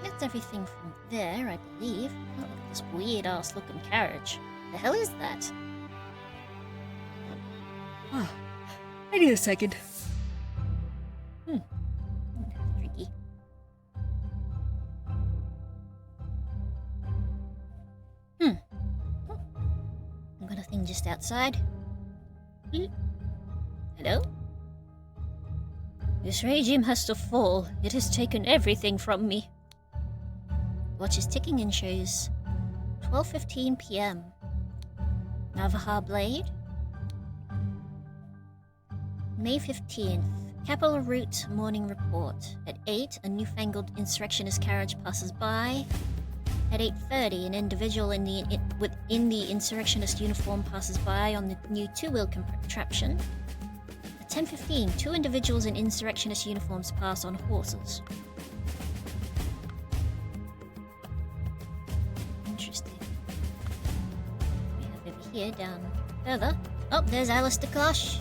That's everything from there, I believe. Oh, look at this weird-ass looking carriage. The hell is that? Oh, I need a second. Tricky. I've got a thing just outside. Hello? This regime has to fall. It has taken everything from me. Watch is ticking and shows 12:15 p.m. Navajo Blade. May 15th. Capital Route Morning Report. At 8, a newfangled insurrectionist carriage passes by. At 8:30, an individual within the insurrectionist uniform passes by on the new two-wheel contraption. At 10:15, two individuals in insurrectionist uniforms pass on horses. Interesting. We have over here, down further. Oh, there's Alistair Kosh.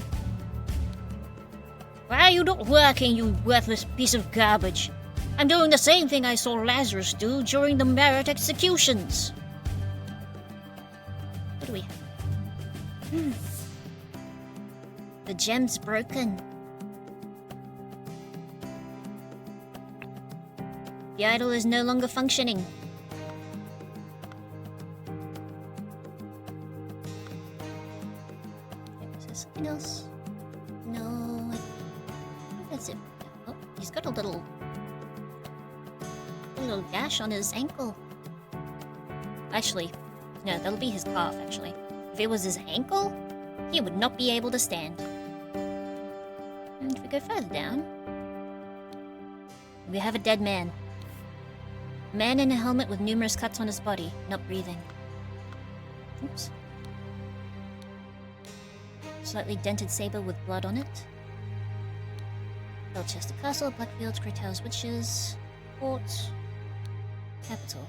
Why are you not working, you worthless piece of garbage? I'm doing the same thing I saw Lazarus do during the Merit executions. What do we have? The gem's broken. The idol is no longer functioning. Is there something else? No, I think that's it. Oh, he's got a little gash on his ankle. Actually, no, that'll be his calf, actually. If it was his ankle, he would not be able to stand. And if we go further down, we have a dead man. A man in a helmet with numerous cuts on his body, not breathing. Oops. Slightly dented saber with blood on it. Belchester Castle, Blackfields, Greytails Witches, Port, Capital.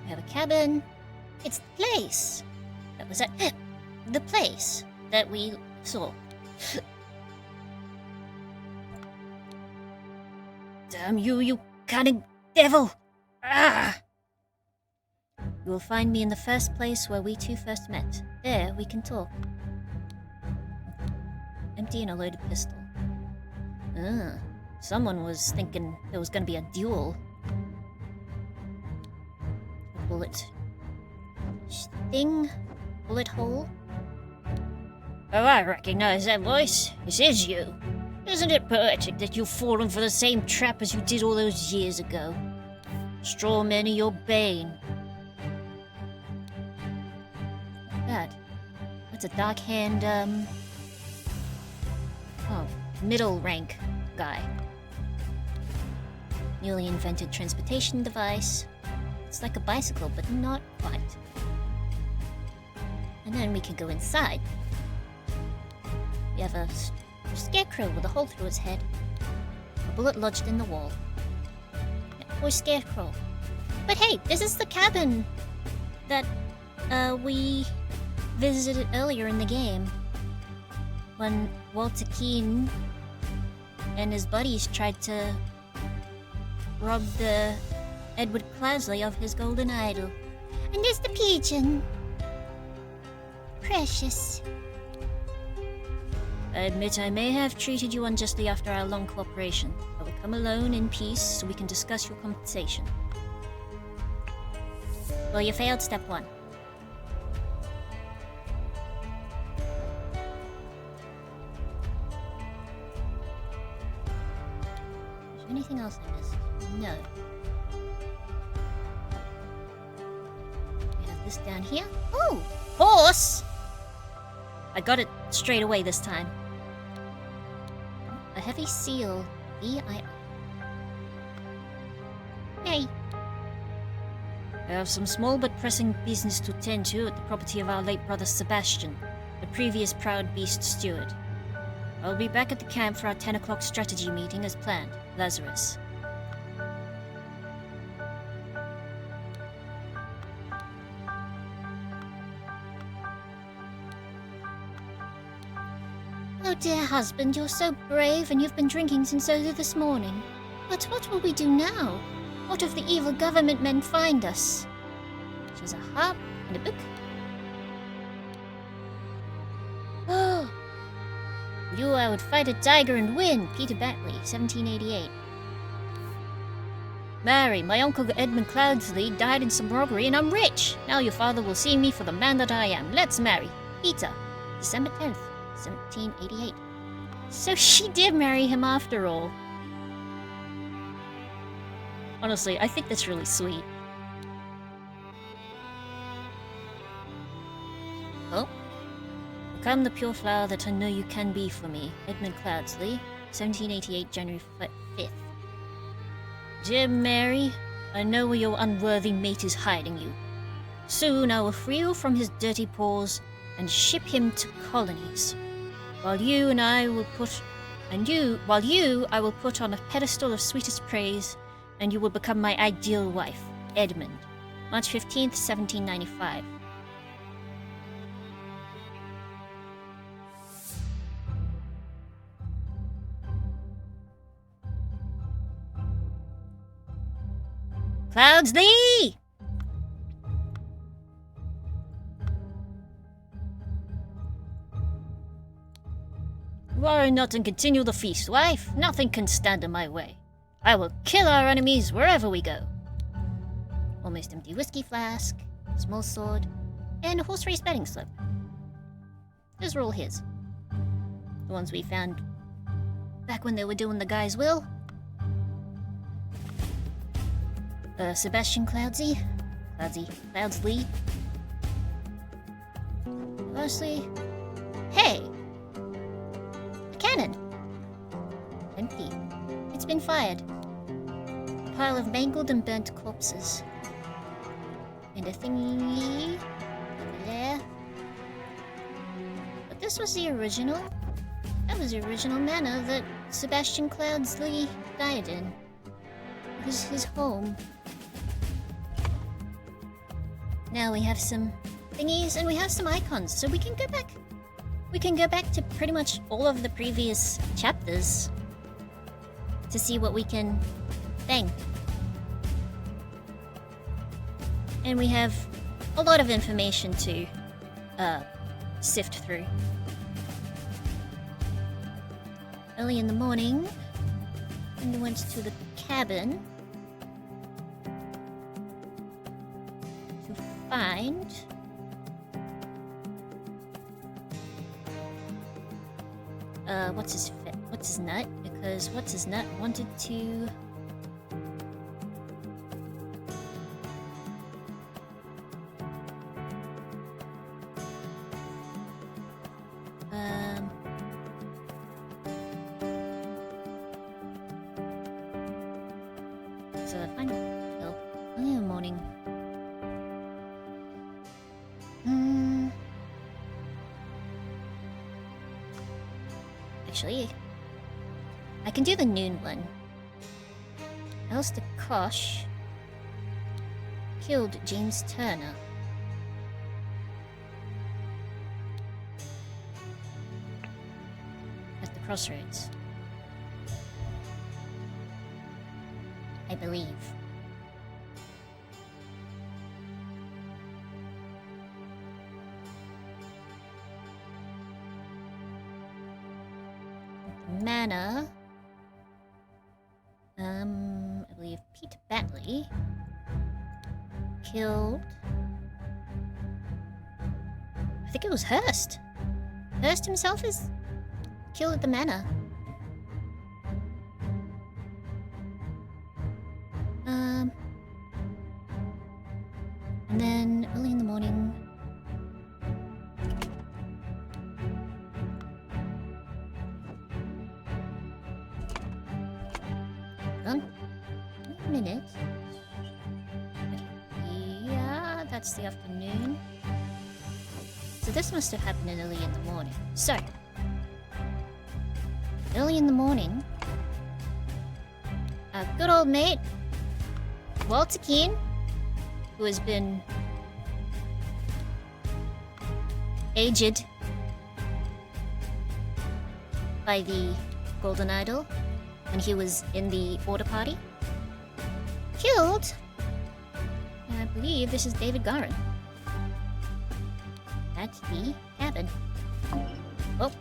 We have a cabin. It's the place that was at the place that we saw. Damn you, you cunning devil! Ah! You will find me in the first place where we two first met. There, we can talk. Empty and a loaded pistol. Someone was thinking there was going to be a duel. A bullet thing? Bullet hole? Oh, I recognize that voice. This is you. Isn't it poetic that you've fallen for the same trap as you did all those years ago? Straw men are your bane. Bad. It's a dark-hand, middle rank guy. Newly invented transportation device. It's like a bicycle, but not quite. And then we can go inside. We have a scarecrow with a hole through his head. A bullet lodged in the wall. Yeah, poor scarecrow. But hey, this is the cabin That, we visited earlier in the game. When Walter Keane and his buddies tried to rob the Edward Cloudesley of his golden idol. And there's the pigeon. Precious. I admit I may have treated you unjustly after our long cooperation. I will come alone in peace so we can discuss your compensation. Well, you failed step 1. Is there anything else I missed? No. We have this down here. Oh! Horse! I got it straight away this time. A heavy seal. V-I... Hey, I have some small but pressing business to tend to at the property of our late brother Sebastian, the previous proud beast steward. I'll be back at the camp for our 10 o'clock strategy meeting as planned. Lazarus. oh dear husband, you're so brave and you've been drinking since early this morning. But what will we do now? What if the evil government men find us? She has a harp and a book. Oh, You, I would fight a tiger and win. Peter Batley, 1788. Mary, my uncle Edmund Cloudesley died in some robbery and I'm rich. Now your father will see me for the man that I am. Let's marry. Peter, December 10th, 1788. So she did marry him after all. Honestly, I think that's really sweet. Oh? Become the pure flower that I know you can be for me. Edmund Cloudesley, 1788, January 5th. Dear Mary, I know where your unworthy mate is hiding you. Soon I will free you from his dirty paws and ship him to colonies. While you I will put on a pedestal of sweetest praise, and you will become my ideal wife, Edmund. March 15th, 1795. Cloudesley! Worry not and continue the feast, wife. Nothing can stand in my way. I will kill our enemies wherever we go. Almost empty whiskey flask, small sword, and a horse race betting slip. Those were all his. The ones we found back when they were doing the guy's will. Sebastian Cloudesley. Mostly. Hey! A cannon! Empty. It's been fired. A pile of mangled and burnt corpses. And a thingy over there. But this was the original. That was the original manor that Sebastian Cloudesley died in. It was his home. Now we have some thingies and we have some icons, so we can go back. We can go back to pretty much all of the previous chapters to see what we can bang. And we have a lot of information to sift through. Early in the morning, we went to the cabin to find what's his nut, because what's his nut wanted to find a pill. Early in the morning. Actually, I can do the noon one. Alistair Kosh killed James Turner. At the crossroads. I believe. Manor. I believe Pete Batley killed. I think it was Hurst. Hurst himself is killed at the manor. And then early in the morning. Hold on. Wait a minute. Yeah, that's the afternoon. So this must have happened early in the morning. So, early in the morning, our good old mate, Walter Keane, who has been aged by the Golden Idol when he was in the order party, killed, I believe this is David Garin, at the cabin. Oh.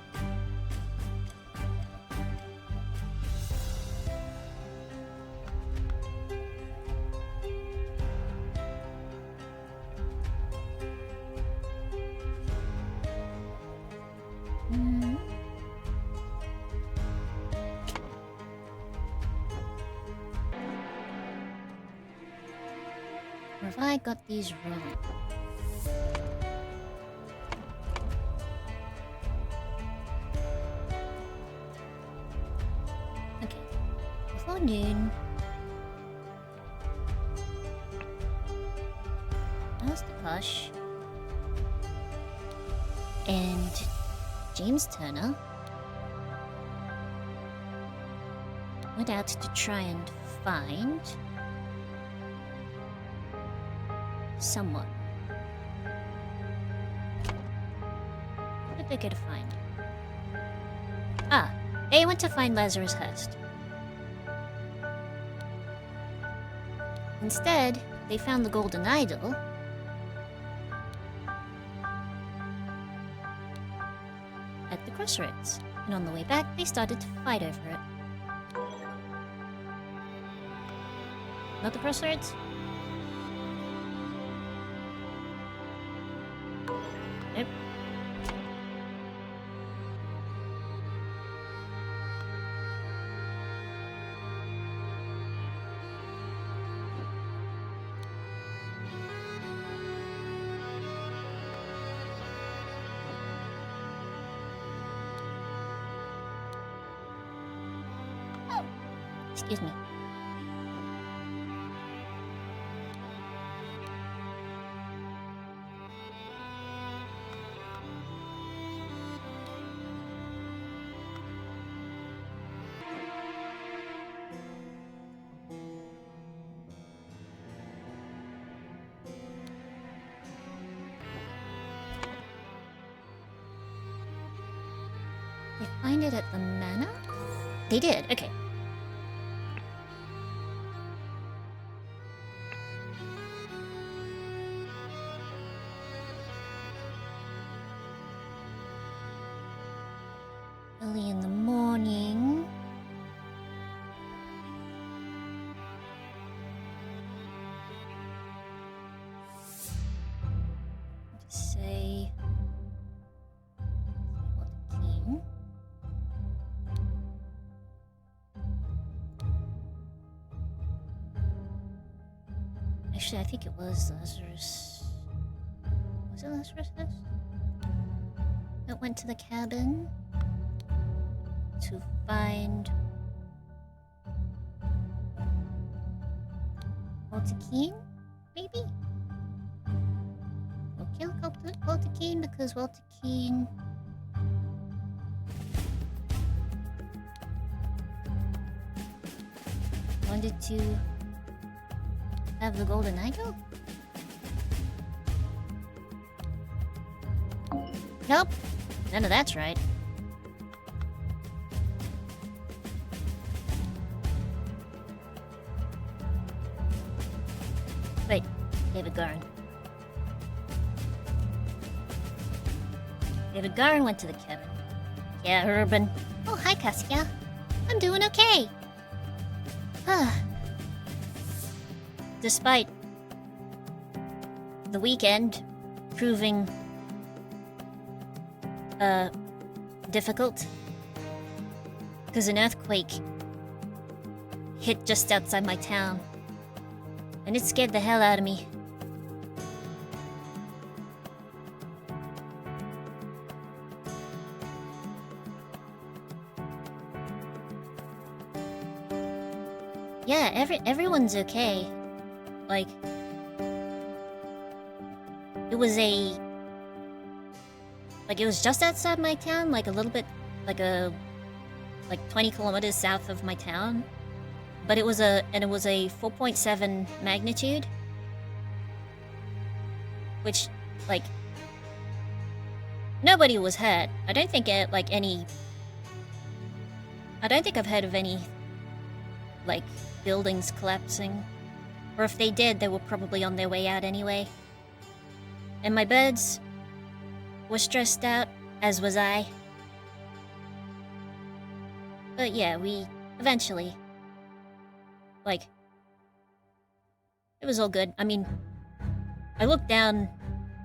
Or have I got these wrong? Okay. Before noon. Alistair Kosh and James Turner went out to try and find someone. What did they go to find? Ah, they went to find Lazarus Hurst. Instead, they found the Golden Idol at the crossroads, and on the way back, they started to fight over it. Not the crossroads? Nope. Excuse me. They find it at the manor? They did, okay. Early in the morning. Say what king? Actually, I think it was Lazarus. Was it Lazarus? That went to the cabin to find Walter Keane, maybe? We'll kill Walter Keane because Walter Keane... wanted to have the golden idol? Nope, none of that's right. Wait, David Garn. David Garn went to the cabin. Yeah, Urban. Oh, hi, Cassia. I'm doing okay. Despite the weekend proving difficult, because an earthquake hit just outside my town, and it scared the hell out of me. Yeah, everyone's okay. Like, it was just outside my town, like a little bit, like 20 kilometers south of my town. But it was a 4.7 magnitude, which, like, nobody was hurt. I don't think I've heard of any, like, buildings collapsing. Or if they did, they were probably on their way out anyway. And my birds were stressed out, as was I. But yeah, we eventually, like, it was all good. I mean, I looked down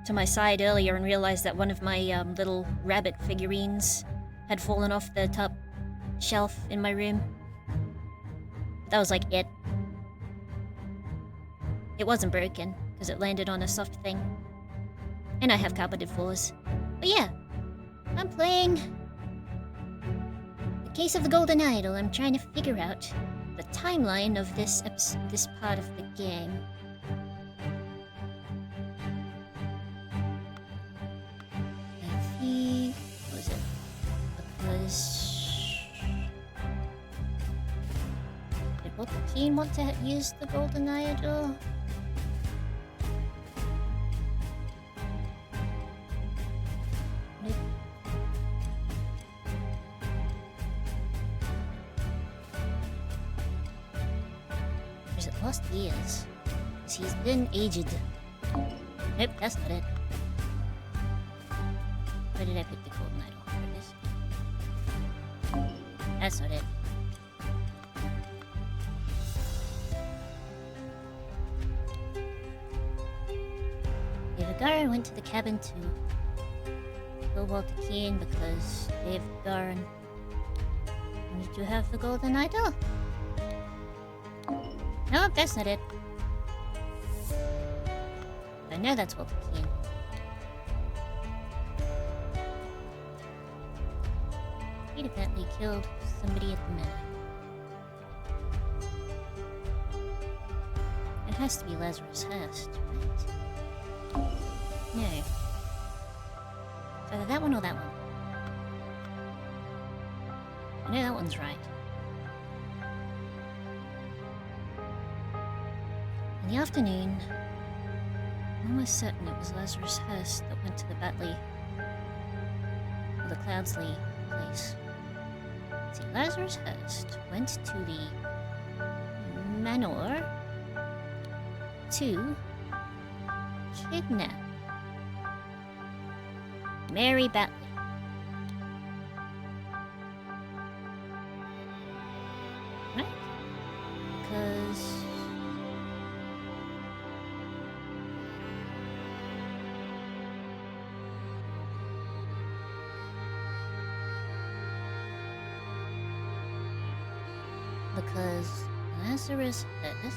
to my side earlier and realized that one of my little rabbit figurines had fallen off the top shelf in my room. That was like it. It wasn't broken, because it landed on a soft thing. And I have carpeted floors. But yeah, I'm playing The Case of the Golden Idol. I'm trying to figure out the timeline of this part of the game. I think... what was it? Because... did Walter Keane want to use the Golden Idol? Lost years. He's been aged. Nope, that's not it. Where did I put the golden idol? There it is. That's not it. David Garn went to the cabin to kill Walter Keane because David Garn wanted to have the golden idol. Nope, that's not it. I know that's Walter Keane. He evidently killed somebody at the manor. It has to be Lazarus Hurst, right? No. It's either that one or that one. I know that one's right. In the afternoon, I'm almost certain it was Lazarus Hurst that went to the Batley, or the Cloudsley place. See, Lazarus Hurst went to the manor to kidnap Mary Batley. Right? Because... Lazarus Hurst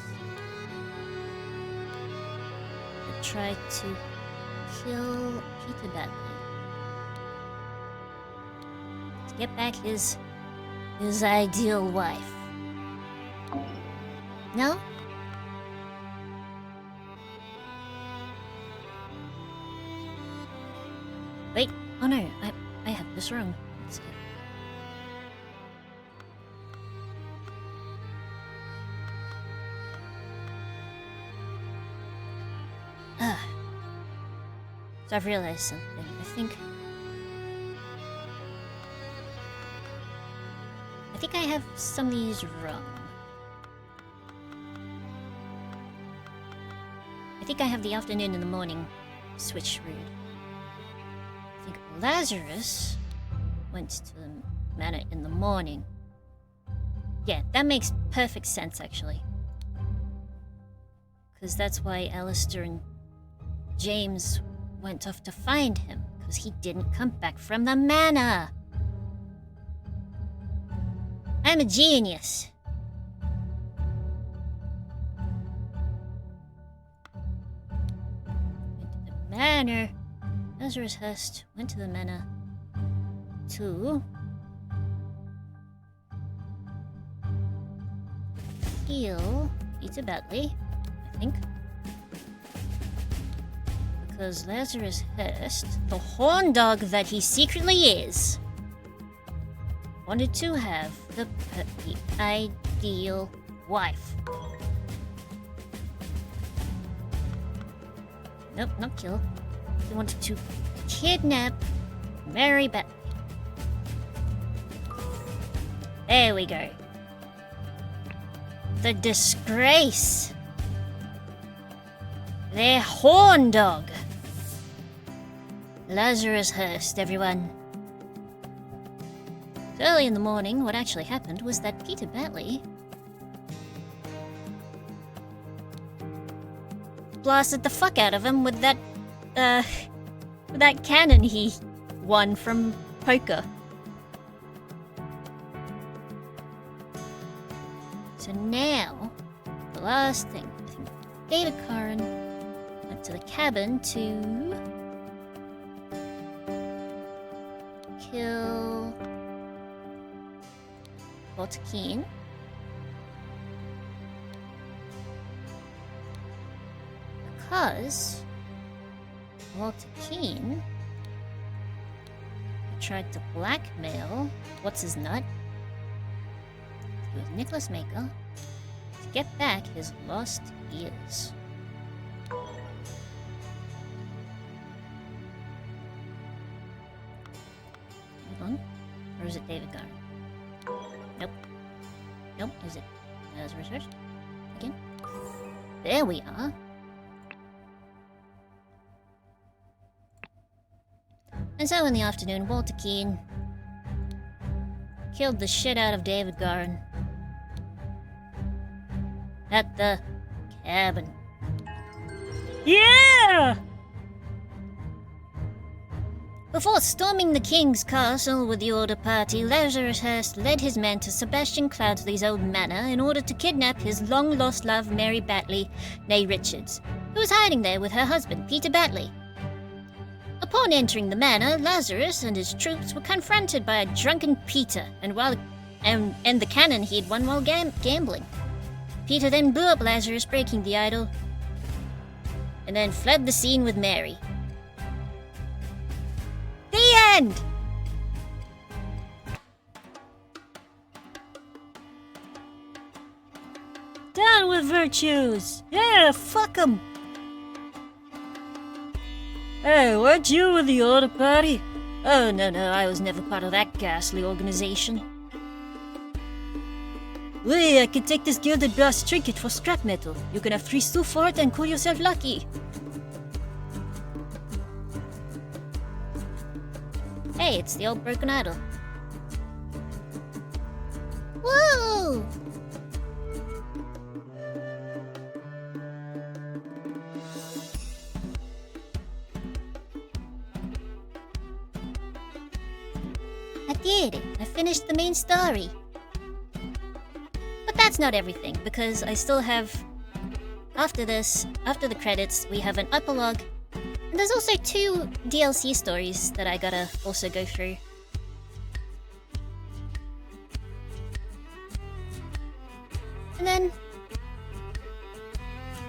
had tried to kill Peter Batley to get back his ideal wife. No? Oh no, I have this wrong. Let's see. So I've realized something. I think I have some of these wrong. I think I have the afternoon and the morning switched route. I think Lazarus went to the manor in the morning. Yeah, that makes perfect sense, actually. Because that's why Alistair and James went off to find him, because he didn't come back from the manor. I'm a genius. Went to the manor. Lazarus Hurst went to the manor to heal Peter Batley, I think. Because Lazarus Hurst, the horn dog that he secretly is, wanted to have the ideal wife. Nope, not kill. He wanted to kidnap Mary Batley. There we go. The disgrace. Their horn dog. Lazarus Hurst, everyone. So early in the morning, what actually happened was that Peter Batley blasted the fuck out of him with that cannon he won from poker. So now, the last thing, I think David Curran went to the cabin to kill Walter Keane. Because Walter Keane tried to blackmail what's-his-nut, it was Nicholas Maker, to get back his lost years. Hold on. Or is it David Garner? Nope. Nope, is it Lazarus Hurst? Again? There we are. And so in the afternoon, Walter Keane killed the shit out of David Garin at the cabin. Yeah! Before storming the king's castle with the order party, Lazarus Hurst led his men to Sebastian Cloudsley's old manor in order to kidnap his long-lost love, Mary Batley, née Richards, who was hiding there with her husband, Peter Batley. Upon entering the manor, Lazarus and his troops were confronted by a drunken Peter and the cannon he had won while gambling. Peter then blew up Lazarus, breaking the idol, and then fled the scene with Mary. The end! Down with virtues! Yeah, fuck 'em! Hey, weren't you with the order party? Oh, no, I was never part of that ghastly organization. Wait, I can take this gilded brass trinket for scrap metal. You can have 3 stew for it and call yourself lucky. Hey, it's the old broken idol. Whoa! I did it. I finished the main story. But that's not everything, because I still have... After this, after the credits, we have an epilogue. And there's also 2 DLC stories that I gotta also go through. And then...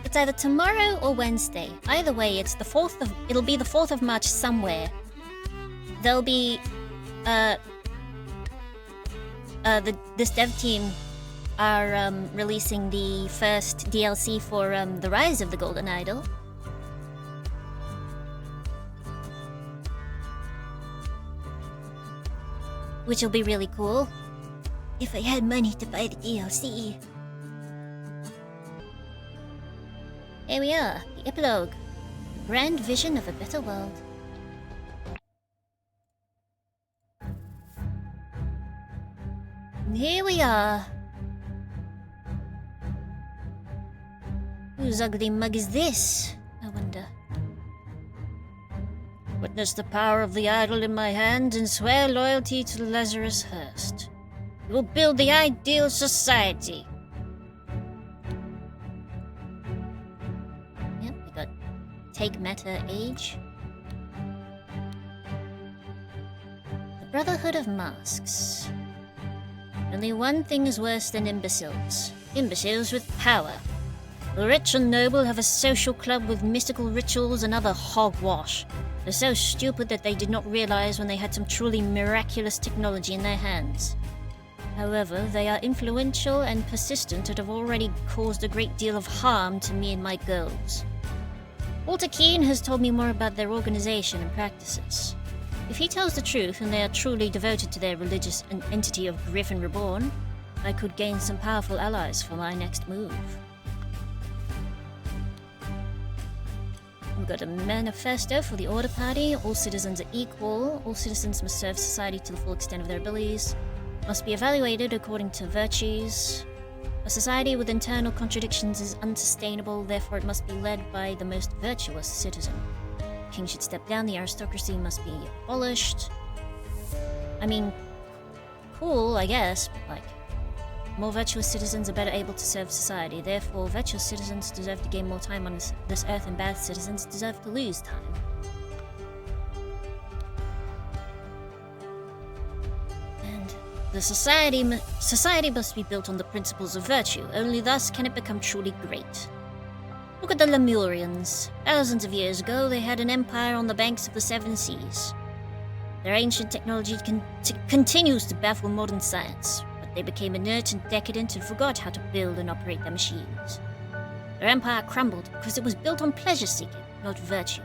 it's either tomorrow or Wednesday. Either way, it'll be the 4th of March somewhere. there'll be this dev team are releasing the first DLC for the Rise of the Golden Idol. Which will be really cool. If I had money to buy the DLC. Here we are, the epilogue. Grand vision of a better world. And here we are. Whose ugly mug is this, I wonder? Witness the power of the idol in my hand and swear loyalty to Lazarus Hurst. We will build the ideal society. Yep, we got take meta age. The Brotherhood of Masks. Only one thing is worse than imbeciles. Imbeciles with power. The rich and noble have a social club with mystical rituals and other hogwash. They're so stupid that they did not realize when they had some truly miraculous technology in their hands. However, they are influential and persistent and have already caused a great deal of harm to me and my girls. Walter Keane has told me more about their organization and practices. If he tells the truth and they are truly devoted to their religious entity of Griffin Reborn, I could gain some powerful allies for my next move. We've got a manifesto for the Order Party. All citizens are equal. All citizens must serve society to the full extent of their abilities. Must be evaluated according to virtues. A society with internal contradictions is unsustainable, therefore it must be led by the most virtuous citizen. The king should step down, the aristocracy must be abolished. I mean, cool, I guess, but like, more virtuous citizens are better able to serve society. Therefore, virtuous citizens deserve to gain more time on this earth, and bad citizens deserve to lose time. And the society must be built on the principles of virtue. Only thus can it become truly great. Look at the Lemurians. Thousands of years ago, they had an empire on the banks of the Seven Seas. Their ancient technology continues to baffle modern science. They became inert and decadent and forgot how to build and operate their machines. Their empire crumbled because it was built on pleasure-seeking, not virtue.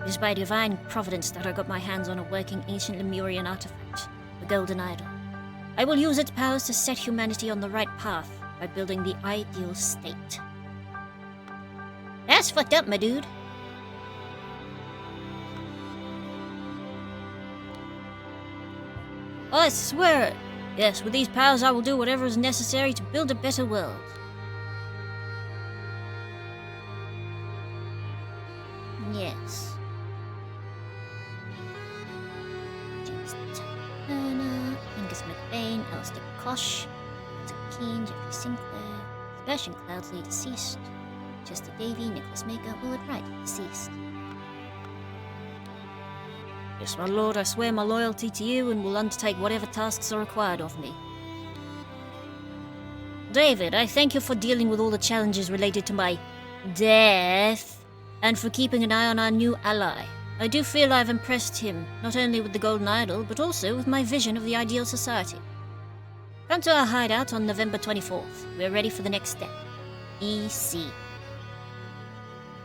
It is by divine providence that I got my hands on a working ancient Lemurian artifact, the Golden Idol. I will use its powers to set humanity on the right path by building the ideal state. That's fucked up, my dude. I swear it. Yes, with these powers I will do whatever is necessary to build a better world. Yes. James Turner, Angus McBain, Alistair Kosh, Walter Keane, Jeffrey Sinclair, Sebastian Cloudsley, deceased, Chester Davy, Nicholas Maker, Willard Wright, deceased. Yes, my lord, I swear my loyalty to you and will undertake whatever tasks are required of me. David, I thank you for dealing with all the challenges related to my death, and for keeping an eye on our new ally. I do feel I've impressed him, not only with the Golden Idol, but also with my vision of the ideal society. Come to our hideout on November 24th. We're ready for the next step. EC.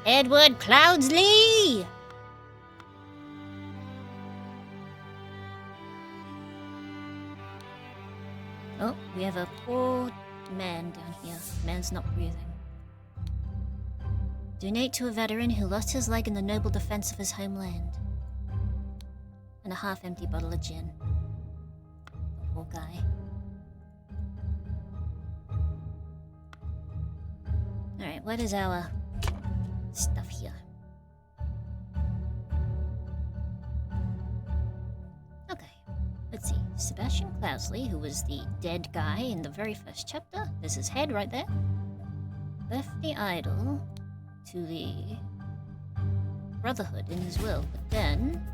Edward Cloudsley! Oh, we have a poor man down here. Man's not breathing. Donate to a veteran who lost his leg in the noble defense of his homeland. And a half-empty bottle of gin. Poor guy. Alright, what is our stuff here? Okay, let's see. Sebastian Cloudsley, who was the dead guy in the very first chapter. There's his head right there. Left the idol to the Brotherhood in his will, but then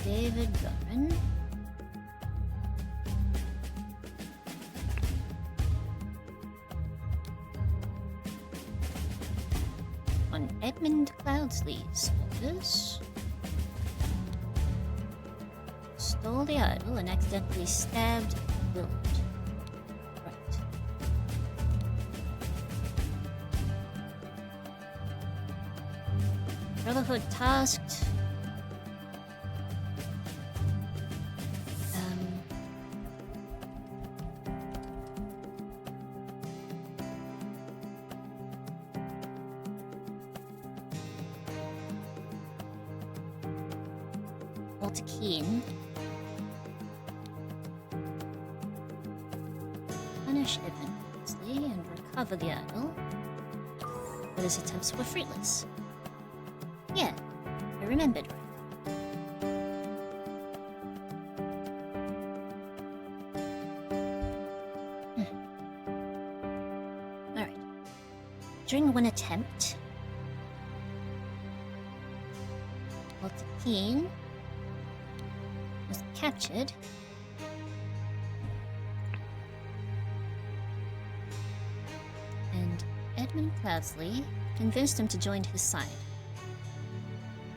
David Gorin on Edmund Cloudsley's orders stole the idol and accidentally stabbed Willard. Right. Brotherhood tasked. Walter Keane. Punish Edmund Kingsley and recover the idol. But his attempts were fruitless. Yeah, I remembered. Alright. During one attempt, Walter Keane was captured and Edmund Cloudsley convinced him to join his side.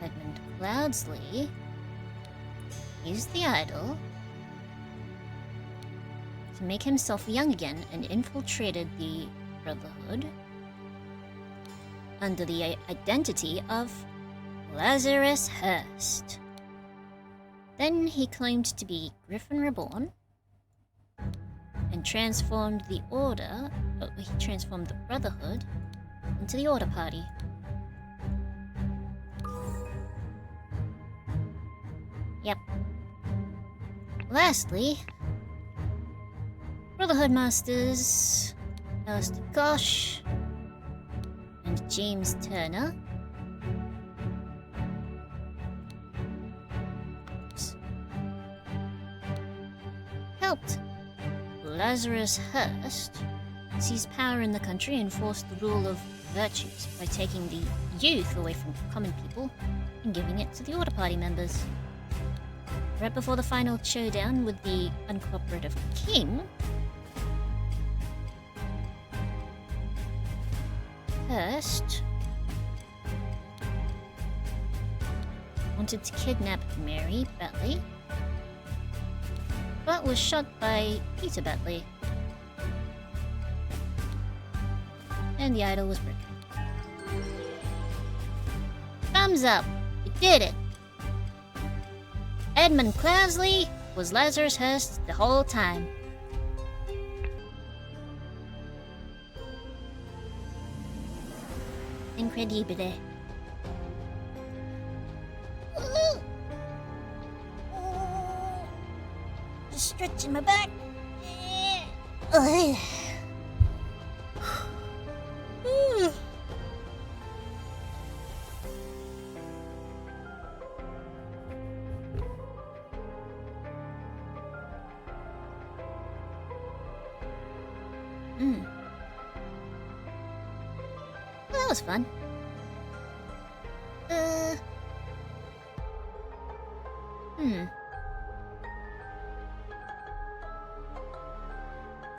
Edmund Cloudsley used the idol to make himself young again and infiltrated the Brotherhood under the identity of Lazarus Hurst. Then he claimed to be Griffin Reborn and transformed the Order, he transformed the Brotherhood into the Order Party. Yep. Lastly, Brotherhood Masters Alistair Gosh and James Turner helped Lazarus Hurst seize power in the country and force the rule of virtues by taking the youth away from common people and giving it to the Order Party members. Right before the final showdown with the uncooperative king, Hurst wanted to kidnap Mary Batley, but was shot by Peter Batley, and the idol was broken. Thumbs up! You did it! Edmund Cloudsley was Lazarus Hurst the whole time. Incredibile. Just stretching my back. Well, that was fun.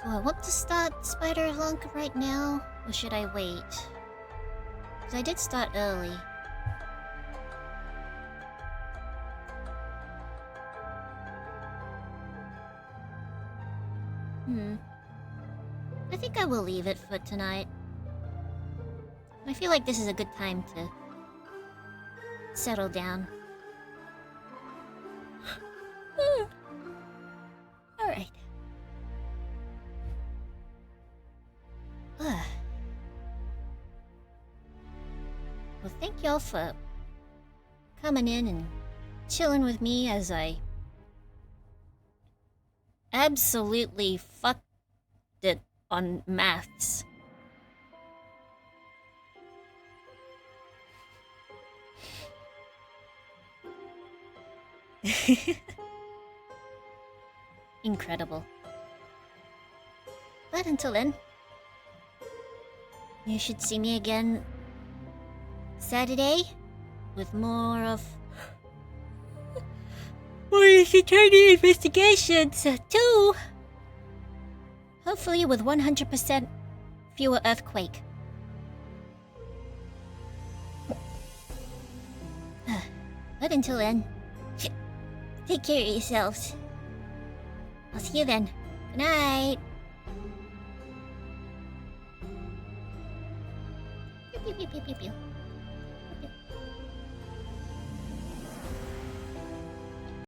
Do I want to start Spider Lunk right now, or should I wait? Because I did start early. I think I will leave it for tonight. I feel like this is a good time to settle down. Alright. Well, thank y'all for coming in and chilling with me as I absolutely fucked it on maths. Incredible. But until then, you should see me again Saturday with more of Ace Attorney Investigations 2. Hopefully with 100% fewer earthquake. But until then, Take care of yourselves. I'll see you then. Good night. Pew, pew, pew, pew, pew, pew.